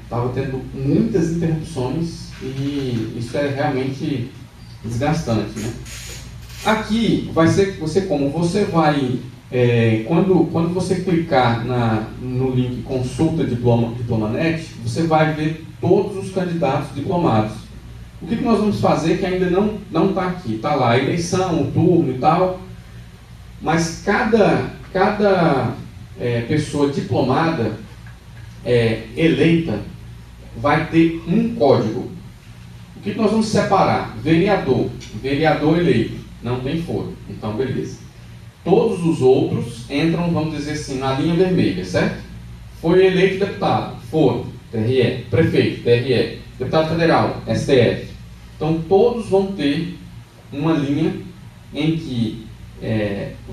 estava tendo muitas interrupções e isso é realmente desgastante, né? Aqui vai ser como você vai, quando você clicar no link Consulta Diplomanet, você vai ver todos os candidatos diplomados. O que nós vamos fazer que ainda não está aqui? Está lá a eleição, o turno e tal, mas cada pessoa diplomada eleita vai ter um código. O que nós vamos separar? Vereador eleito, não tem foro, então beleza. Todos os outros entram, vamos dizer assim, na linha vermelha, certo? Foi eleito deputado, foro, TRE, prefeito, TRE, deputado federal, STF. Então todos vão ter uma linha em que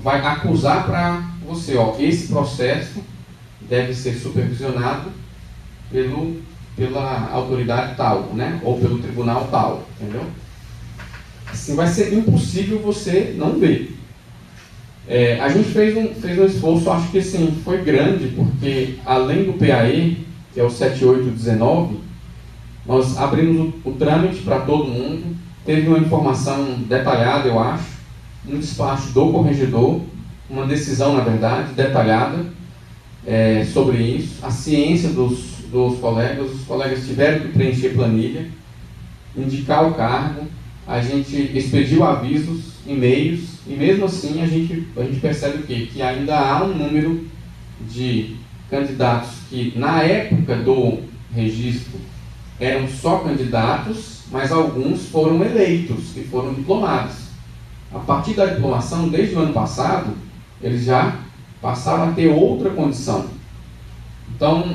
vai acusar para você, esse processo deve ser supervisionado pela autoridade tal, né? Ou pelo tribunal tal, entendeu? Assim vai ser impossível você não ver. A gente fez um esforço, acho que assim, foi grande, porque além do PAE, que é o 7819, nós abrimos o trâmite para todo mundo, teve uma informação detalhada, eu acho, um despacho do corregedor, uma decisão, na verdade, detalhada sobre isso, a ciência dos colegas, os colegas tiveram que preencher planilha, indicar o cargo, a gente expediu avisos, e-mails, e mesmo assim a gente percebe o quê? Que ainda há um número de candidatos que na época do registro eram só candidatos, mas alguns foram eleitos e foram diplomados. A partir da diplomação, desde o ano passado, eles já passaram a ter outra condição. Então,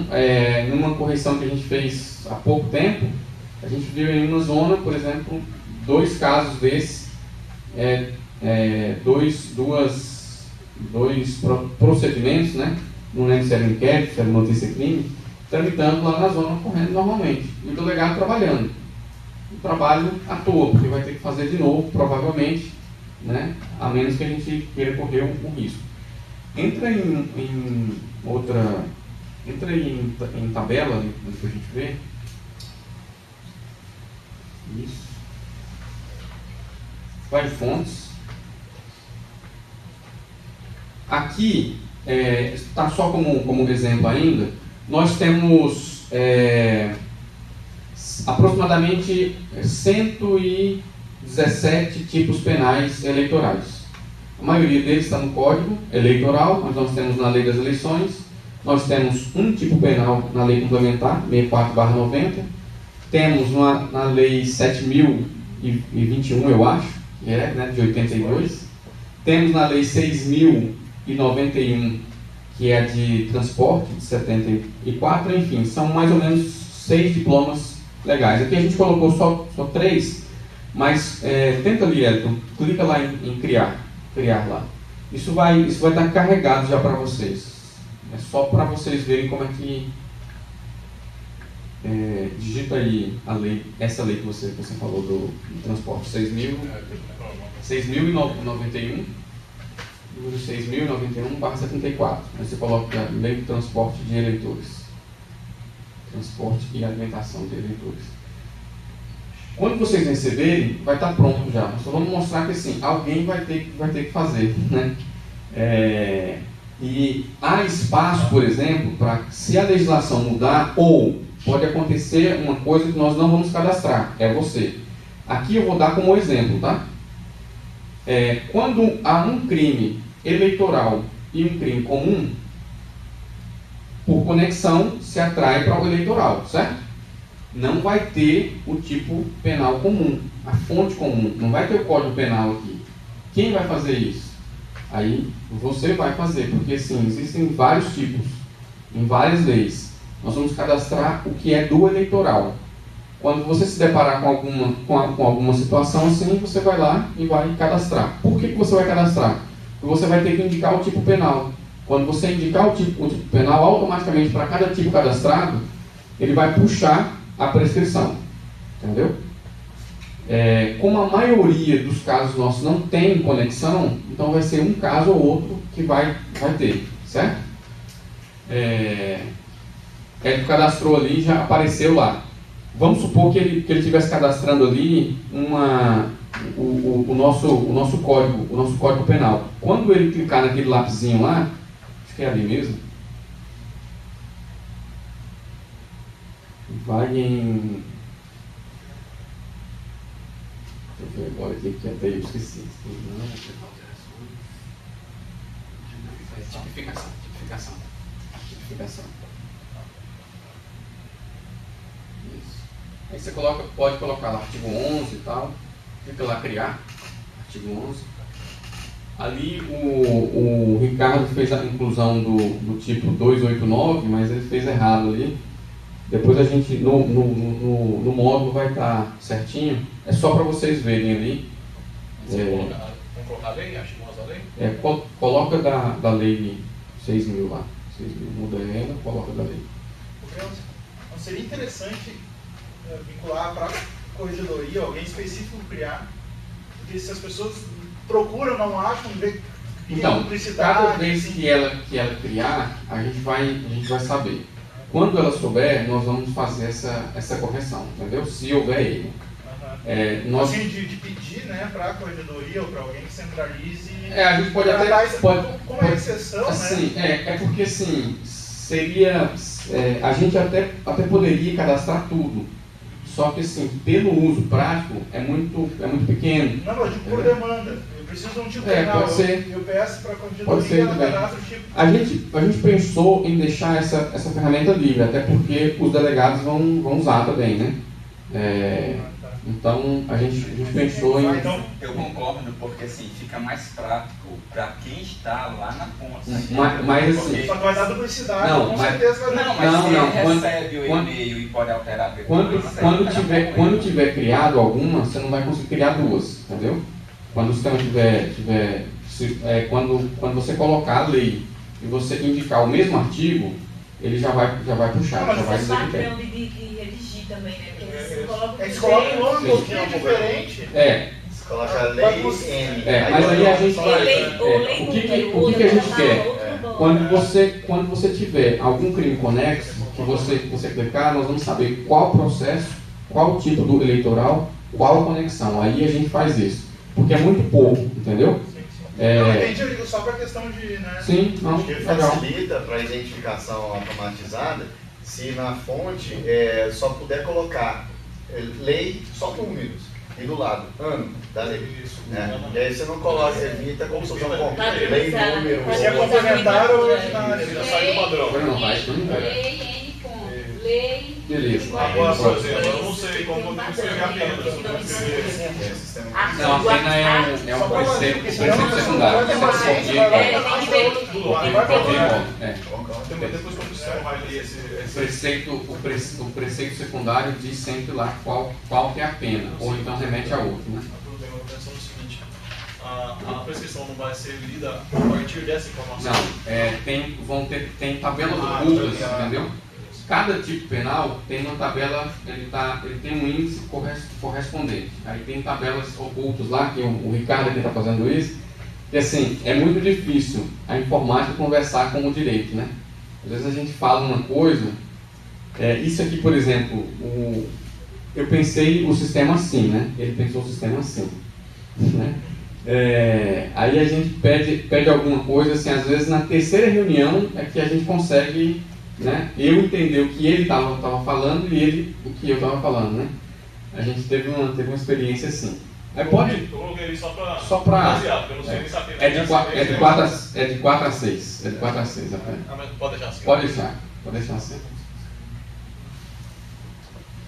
numa correção que a gente fez há pouco tempo, a gente viu em uma zona, por exemplo, 2 casos desses dois procedimentos, né? Não lembro se era inquérito, se era notícia crime, tramitando lá na zona correndo normalmente. E o delegado trabalhando. O trabalho à toa, porque vai ter que fazer de novo, provavelmente, né? A menos que a gente queira correr um risco. Entra em tabela, ali, para a gente ver. Isso. Vai em fontes. Aqui, está só como exemplo ainda, nós temos aproximadamente 117 tipos penais eleitorais. A maioria deles está no Código Eleitoral, mas nós temos na Lei das Eleições, nós temos um tipo penal na Lei Complementar, 64/90, temos na Lei 7.021, eu acho, que é, né, de 82, temos na Lei 6.091, que é de transporte, de 74, enfim, são mais ou menos 6 diplomas legais. Aqui a gente colocou só 3, mas tenta ali, Elton, clica lá em criar lá. Isso vai estar carregado já para vocês. É só para vocês verem como é que digita aí a lei, essa lei que você falou do transporte, 6.091, número 6.091/74. Aí você coloca a Lei de Transporte de Eleitores. Transporte e alimentação de eleitores. Quando vocês receberem, vai estar pronto já. Nós só vamos mostrar que assim, alguém vai ter que fazer, né? E há espaço, por exemplo, para se a legislação mudar, ou pode acontecer uma coisa que nós não vamos cadastrar, é você. Aqui eu vou dar como exemplo, tá? Quando há um crime eleitoral e um crime comum, por conexão se atrai para o eleitoral, certo? Não vai ter o tipo penal comum, a fonte comum, não vai ter o código penal aqui. Quem vai fazer isso? Aí você vai fazer, porque sim, existem vários tipos, em várias leis. Nós vamos cadastrar o que é do eleitoral. Quando você se deparar com alguma situação assim, você vai lá e vai cadastrar. Por que você vai cadastrar? Porque você vai ter que indicar o tipo penal. Quando você indicar o tipo penal, automaticamente para cada tipo cadastrado, ele vai puxar a prescrição. Entendeu? Como a maioria dos casos nossos não tem conexão, então vai ser um caso ou outro que vai ter, certo? Ele cadastrou ali e já apareceu lá. Vamos supor que ele estivesse cadastrando ali o nosso código penal. Quando ele clicar naquele lapisinho lá, acho que é ali mesmo, vai em... Deixa eu ver agora aqui, que até eu esqueci. Tipificação. Isso. Aí você pode colocar lá artigo 11 e tal, clica lá criar, artigo 11. Ali o Ricardo fez a inclusão do tipo 289, mas ele fez errado ali. Depois a gente, no módulo vai estar certinho, é só para vocês verem ali. Vamos colocar a lei, artigo 11 da lei? Coloca da lei 6.000 lá, 6.000, muda ela, coloca da lei. Porque não seria interessante vincular para a corregedoria alguém específico criar, porque se as pessoas procuram, não acham, vê então, publicidade. Cada vez que ela criar, a gente vai saber. Quando ela souber, nós vamos fazer essa correção, entendeu? Se houver erro. Assim, de pedir, né, para a corregedoria ou para alguém que centralize. A gente pode até. Como é exceção, assim, né? Porque assim, seria. A gente até poderia cadastrar tudo. Só que assim, pelo uso prático, é muito pequeno. Não, eu digo por demanda. Eu preciso de um tipo penal. Pode ser. Eu peço para a corregedoria pode ser ela também. cadastra o tipo. A gente pensou em deixar essa ferramenta livre, até porque os delegados vão usar também, né? Então a gente pensou em. Eu concordo, porque assim fica mais prático para quem está lá na ponta. Mas assim. Só que vai dar duplicidade, com certeza vai dar. Não, mas se ele recebe o e-mail e pode alterar depois. Quando tiver criado alguma, você não vai conseguir criar duas, entendeu? quando o sistema quando você colocar a lei e você indicar o mesmo artigo, ele já vai puxar, já vai dizer que tem. De redigir também, né? Porque eles colocam Eles colocam um nome um pouquinho diferente. Você coloca a lei N. Mas aí a gente vai. O que a gente quer? Quando você tiver algum crime conexo, que você clicar, nós vamos saber qual processo, qual tipo do eleitoral, qual conexão. Aí a gente faz isso. Porque é muito pouco, entendeu? Não, entendi, eu digo só para a questão de. Né? Sim, não. Acho que facilita para a identificação automatizada se na fonte só puder colocar lei, só números, e do lado, ano da lei. Né? E aí você não coloca, evita como se fosse um computador. Lei, número. Se é complementar ou originário, já sai do padrão. Não vai, Lei, N, ponto. Lei. Beleza. Agora, por exemplo, eu não sei como eu tenho que escrever a pena. Não, a pena é um preceito secundário. O preceito secundário diz sempre lá qual que é a pena, ou então remete a outro, né? A prescrição não vai ser lida a partir dessa informação? Não, tem tabelas ocultas, entendeu? Cada tipo penal tem uma tabela, ele tem um índice correspondente. Aí tem tabelas ocultas lá, que o Ricardo aqui está fazendo isso, que assim, é muito difícil a informática conversar com o direito, né? Às vezes a gente fala uma coisa, isso aqui, por exemplo, eu pensei o sistema assim, né? Ele pensou o sistema assim, né? Aí a gente pede alguma coisa, assim, às vezes na terceira reunião é que a gente consegue, né, eu entender o que ele estava falando e ele o que eu estava falando, né? A gente teve uma experiência assim. Aí pode. Eu coloquei ele só para. Baseado, eu não sei nem saber. É de 4 a 6. É de 4 a 6 apenas. Mas pode deixar assim. Pode deixar assim.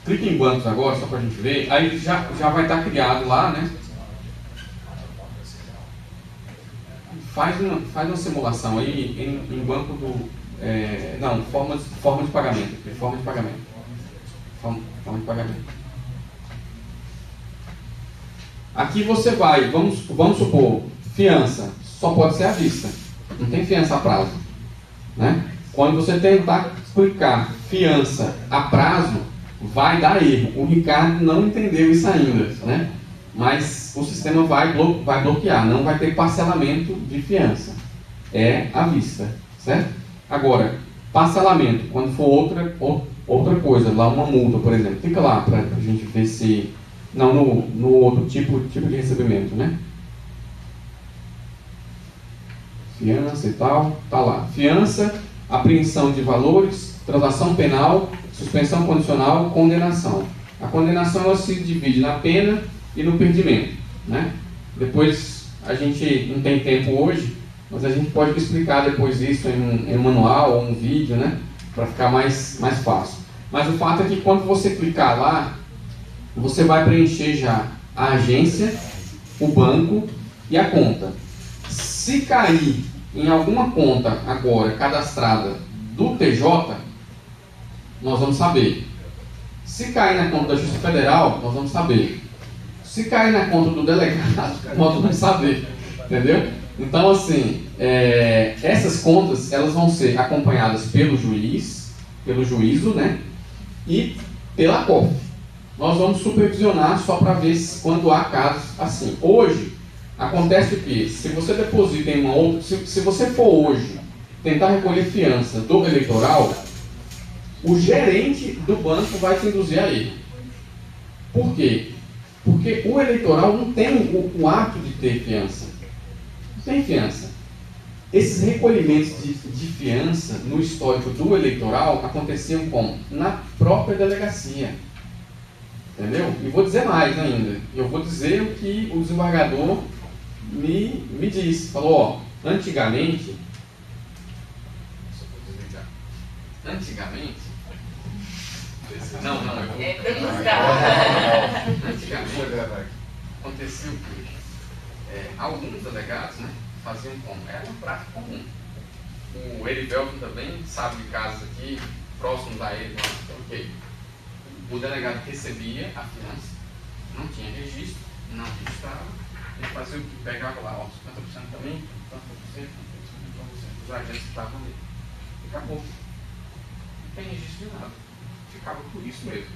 Clique em bancos agora, só para a gente ver. Aí já vai estar criado lá, né? Faz uma simulação aí em banco do. Não, forma de pagamento. Forma de pagamento. Aqui você vai, vamos supor, fiança, só pode ser à vista. Não tem fiança a prazo. Né? Quando você tentar clicar fiança a prazo, vai dar erro. O Ricardo não entendeu isso ainda, né? Mas o sistema vai bloquear, não vai ter parcelamento de fiança. É à vista, certo? Agora, parcelamento, quando for outra coisa, lá uma multa, por exemplo, fica lá para a gente ver se... Não, no outro tipo de recebimento, né? Fiança e tal, tá lá. Fiança, apreensão de valores, transação penal, suspensão condicional, condenação. A condenação ela se divide na pena e no perdimento, né? Depois, a gente não tem tempo hoje, mas a gente pode explicar depois isso em um manual ou um vídeo, né? Para ficar mais fácil. Mas o fato é que quando você clicar lá, você vai preencher já a agência, o banco e a conta. Se cair em alguma conta agora cadastrada do TJ, nós vamos saber. Se cair na conta da Justiça Federal, nós vamos saber. Se cair na conta do delegado, nós vamos saber. Entendeu? Então, assim, essas contas elas vão ser acompanhadas pelo juízo, né? E pela COF. Nós vamos supervisionar só para ver quando há casos assim. Hoje, acontece o quê? Se você deposita em uma outra... Se você for hoje tentar recolher fiança do eleitoral, o gerente do banco vai te induzir a erro. Por quê? Porque o eleitoral não tem o ato de ter fiança. Não tem fiança. Esses recolhimentos de fiança no histórico do eleitoral aconteciam como? Na própria delegacia. Entendeu? E vou dizer mais ainda. Eu vou dizer o que o desembargador me disse. Falou, antigamente... Não, eu vou... Antigamente, acontecia o quê? Alguns delegados, né, faziam como? Era uma prática comum. O Erivelton também sabe de casos aqui, próximos a ele, ok. O delegado recebia a fiança, não tinha registro, não registrava, A gente fazia o que? Pegava lá, ó, 50% para mim, tanto para você, 50% para você. Os agentes estavam ali. E acabou. Não tem registro de nada. Ficava por isso mesmo.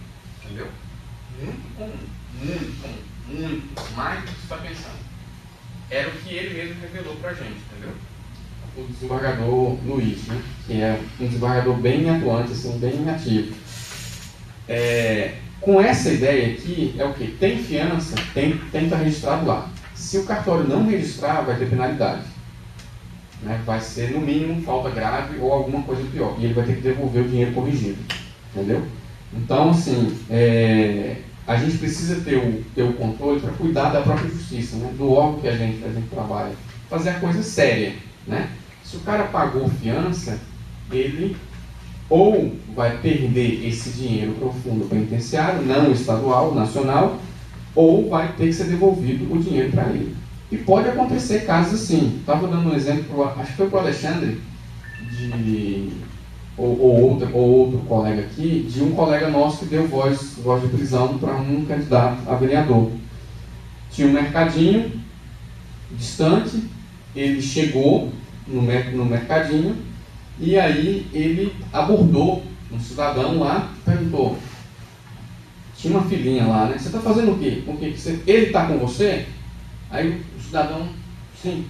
Entendeu? Muito comum. Muito comum. Muito mais do que você está pensando. Era o que ele mesmo revelou para a gente, entendeu? O desembargador Luiz, né? Que é um desembargador bem atuante, assim, bem ativo. Com essa ideia aqui, é o quê? Tem fiança, tem que estar registrado lá. Se o cartório não registrar, vai ter penalidade. Né? Vai ser, no mínimo, falta grave ou alguma coisa pior. E ele vai ter que devolver o dinheiro corrigido. Entendeu? Então, assim, a gente precisa ter o controle para cuidar da própria justiça, né? Do órgão que a gente trabalha. Fazer a coisa séria, né? Se o cara pagou fiança, ele ou vai perder esse dinheiro para o fundo penitenciário, não estadual, nacional, ou vai ter que ser devolvido o dinheiro para ele. E pode acontecer casos assim. Estava dando um exemplo, acho que foi para o Alexandre, ou outro colega aqui, de um colega nosso que deu voz de prisão para um candidato a vereador. Tinha um mercadinho distante, ele chegou no mercadinho e aí ele abordou um cidadão lá, perguntou, tinha uma filhinha lá, né? Você está fazendo o quê? Ele está com você? Aí o cidadão, sim,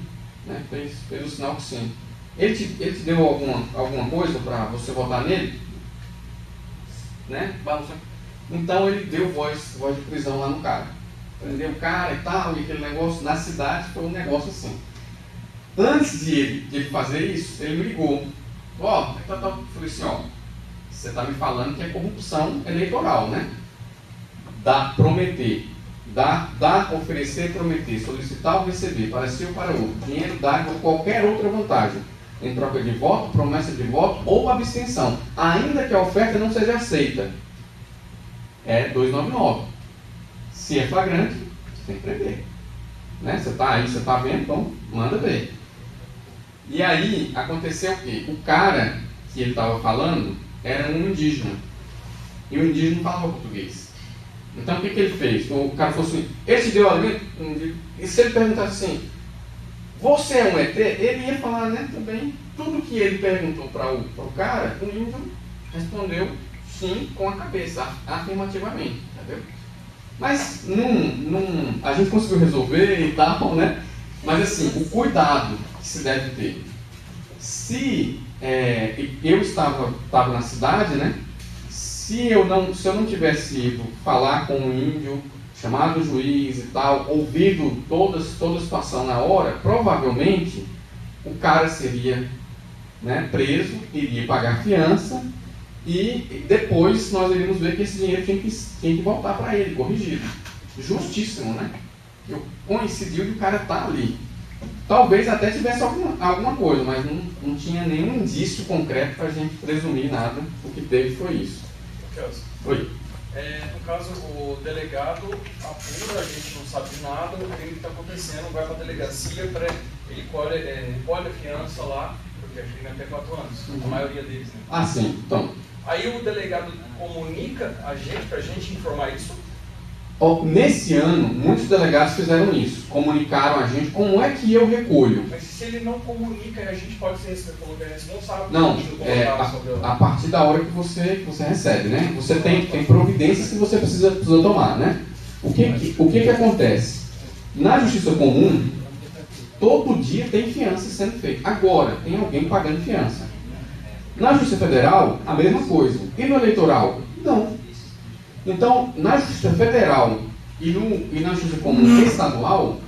né? fez o sinal que sim. Ele te deu alguma coisa para você votar nele? Né? Então ele deu voz de prisão lá no cara. Prendeu o cara e tal, e aquele negócio na cidade foi um negócio assim. Antes de ele fazer isso, ele me ligou. Eu falei assim, você está me falando que é corrupção eleitoral, né? Prometer, oferecer, prometer, solicitar ou receber, para si ou para outro, dinheiro, dar ou qualquer outra vantagem, em troca de voto, promessa de voto ou abstenção, ainda que a oferta não seja aceita. É 299. Se é flagrante, você tem que prender. Né? Você está aí, você está vendo, então manda ver. E aí aconteceu o quê? O cara que ele estava falando era um indígena. E o indígena não falava português. Então o que ele fez? O cara falou assim, ele te deu alimento? E se ele perguntasse assim, você é um ET? Ele ia falar, né, também. Tudo que ele perguntou para o cara, o índio respondeu sim com a cabeça, afirmativamente. Entendeu? Mas a gente conseguiu resolver e tal, né? Mas assim, o cuidado que se deve ter. Se eu estava na cidade, né? Se eu não tivesse ido falar com um índio, chamado o juiz e tal, ouvido toda a situação na hora, provavelmente o cara seria, né, preso, iria pagar fiança e depois nós iríamos ver que esse dinheiro tinha que voltar para ele, corrigido. Justíssimo, né? Coincidiu de o cara estar ali. Talvez até tivesse alguma coisa, mas não tinha nenhum indício concreto para a gente presumir nada. O que teve foi isso. Oi. No caso, o delegado apura, a gente não sabe de nada, o crime está acontecendo, vai para a delegacia, ele colhe a fiança lá, porque a crime é até 4 anos, a maioria deles, né? Ah, sim. Então. Aí o delegado comunica a gente, para a gente informar isso? Nesse ano, muitos delegados fizeram isso, comunicaram a gente como é que eu recolho. Mas se ele não comunica, a gente pode ser responsável? Não, a partir da hora que você recebe, né? Você tem providências que você precisa tomar, né? O que acontece? Na justiça comum, todo dia tem fiança sendo feita. Agora, tem alguém pagando fiança. Na justiça federal, a mesma coisa. E no eleitoral? Não. Então, na Justiça Federal e na Justiça Comum Estadual,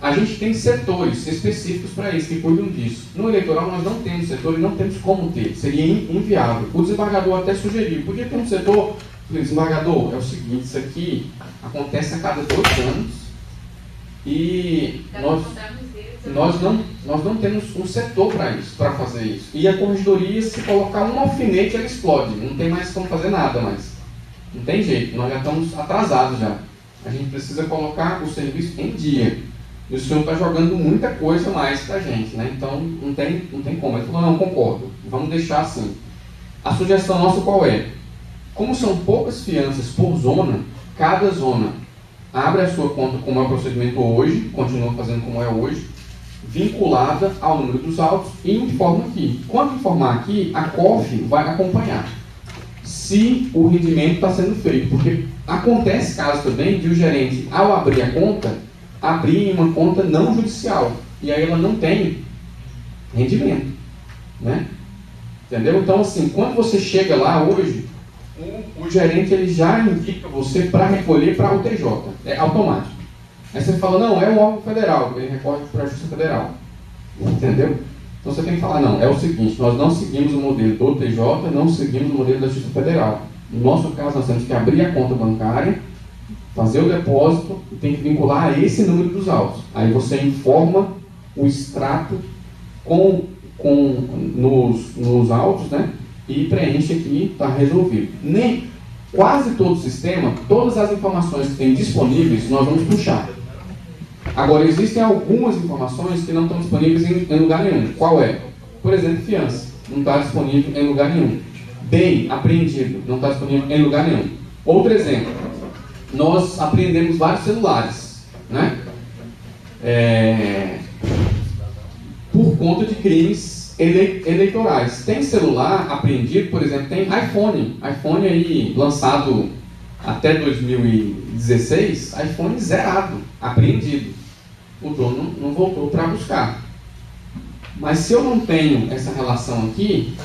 a gente tem setores específicos para isso, que cuidam disso. No eleitoral, nós não temos setor e não temos como ter. Seria inviável. O desembargador até sugeriu. Podia ter um setor, desembargador, é o seguinte, isso aqui acontece a cada 2 anos e nós não temos um setor para isso, para fazer isso. E a corregedoria, se colocar um alfinete, ela explode. Não tem mais como fazer nada mais. Não tem jeito, nós já estamos atrasados já. A gente precisa colocar o serviço em dia. E o senhor está jogando muita coisa mais para a gente, né? Então não tem como. Ele falou, não, concordo, vamos deixar assim. A sugestão nossa qual é? Como são poucas fianças por zona, cada zona abre a sua conta como é o procedimento hoje, continua fazendo como é hoje, vinculada ao número dos autos e informa aqui. Quando informar aqui, a COF vai acompanhar se o rendimento está sendo feito, porque acontece caso também de o gerente, ao abrir a conta, abrir uma conta não judicial, e aí ela não tem rendimento, né? Entendeu? Então, assim, quando você chega lá hoje, o gerente ele já indica você para recolher para o TJ, é automático. Aí você fala, não, é um órgão federal, ele recolhe para a Justiça Federal, entendeu? Então você tem que falar, não, é o seguinte, nós não seguimos o modelo do TJ, não seguimos o modelo da Justiça Federal. No nosso caso, nós temos que abrir a conta bancária, fazer o depósito e tem que vincular a esse número dos autos. Aí você informa o extrato nos autos, né? E preenche aqui, está resolvido. Quase todo o sistema, todas as informações que tem disponíveis, nós vamos puxar. Agora, existem algumas informações que não estão disponíveis em lugar nenhum. Qual é? Por exemplo, fiança. Não está disponível em lugar nenhum. Bem apreendido. Não está disponível em lugar nenhum. Outro exemplo. Nós apreendemos vários celulares, né? Por conta de crimes eleitorais. Tem celular apreendido, por exemplo, tem iPhone aí lançado até 2016, iPhone zerado, apreendido. O dono não voltou para buscar. Mas se eu não tenho essa relação aqui,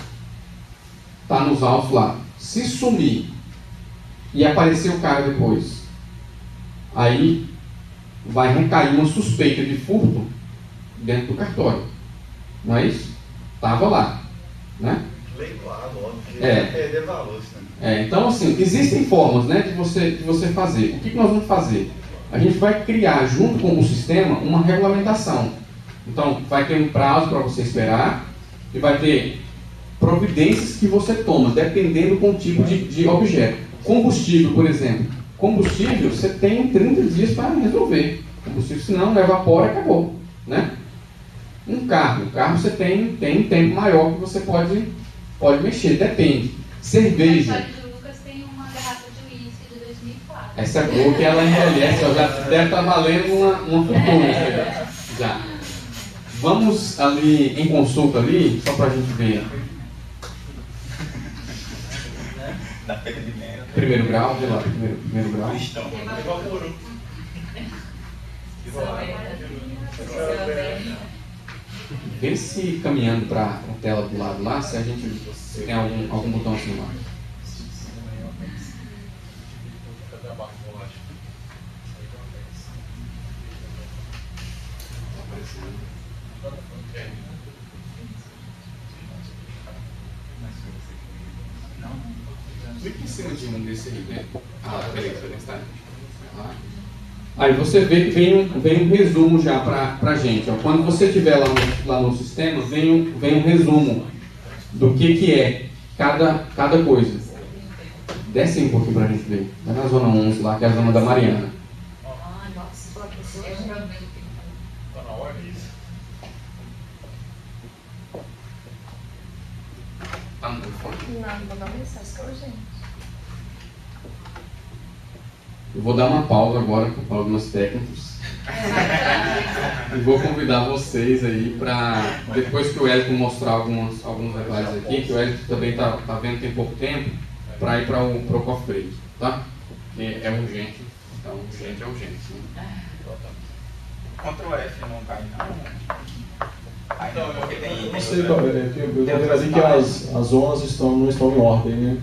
está nos autos lá. Se sumir e aparecer o cara depois, aí vai recair uma suspeita de furto dentro do cartório. Não é isso? Estava lá, né? Leiloado, óbvio, que vai perder valor. Então, assim, existem formas, né, de você fazer. O que nós vamos fazer? A gente vai criar, junto com o sistema, uma regulamentação. Então, vai ter um prazo para você esperar e vai ter providências que você toma, dependendo do tipo de objeto. Combustível, por exemplo. Combustível, você tem 30 dias para resolver. Combustível, senão, evapora e acabou, né? Um carro você tem um tempo maior que você pode mexer, depende. Cerveja. O Lucas tem uma garrafa de uísque de 2004. Essa é boa que ela envelhece, ela já deve estar valendo uma fortuna. Já. Vamos ali em consulta ali, só para a gente ver. Primeiro grau, vê lá, primeiro grau. Vê se caminhando para a tela do lado lá, se a gente tem algum botão assim lá. Clique em cima de um desse aí, né? Peraí, está. Aí você vê que vem um resumo já pra gente. Ó. Quando você estiver lá no sistema, vem um resumo do que é cada coisa. Desce um pouquinho pra gente ver. Vai na zona 11 lá, que é a zona da Mariana. Não, vou dar mensagem pra gente. Eu vou dar uma pausa agora com algumas técnicas. E vou convidar vocês aí para, depois que o Hélio mostrar alguns detalhes aqui, que o Hélio também tá vendo tem pouco tempo, para ir para o coffee break, tá? Que é urgente, então urgente é urgente. Né? Ctrl F não cai não. Não, porque tem. Eu vou trazer que as zonas não estão em ordem, né?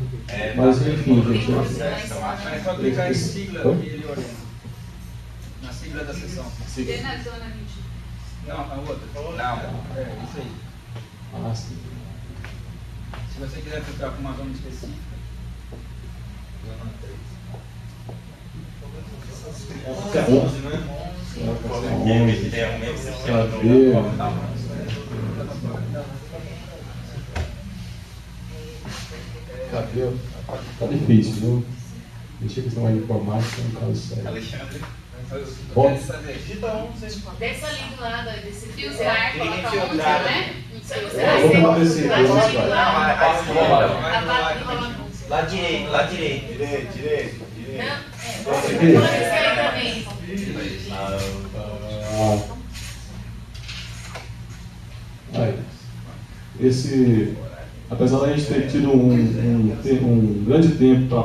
Mas enfim, gente. É só clicar em sigla que ele ordena. Na sigla da sessão. Tem na zona 20. Não, a outra. Não. É, isso aí. Ah, sim. Se você quiser filtrar com uma zona específica. Zona 11, né? Cadê? Tá difícil, viu? Deixa que estão aí informática, não caso sério. Alexandre. Bom. Desce ali do lado, desse filtrar, coloca 11, né? Vou tentar descer. Lá direito. Direito. Não, Apesar da gente ter tido um grande tempo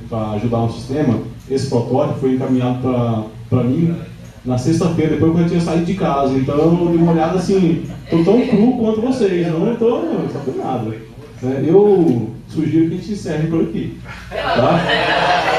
para ajudar no sistema, esse protótipo foi encaminhado para mim na sexta-feira, depois que eu tinha saído de casa. Então eu dei uma olhada assim, estou tão cru quanto vocês, não estou sabendo nada. Eu sugiro que a gente encerre por aqui. Tá?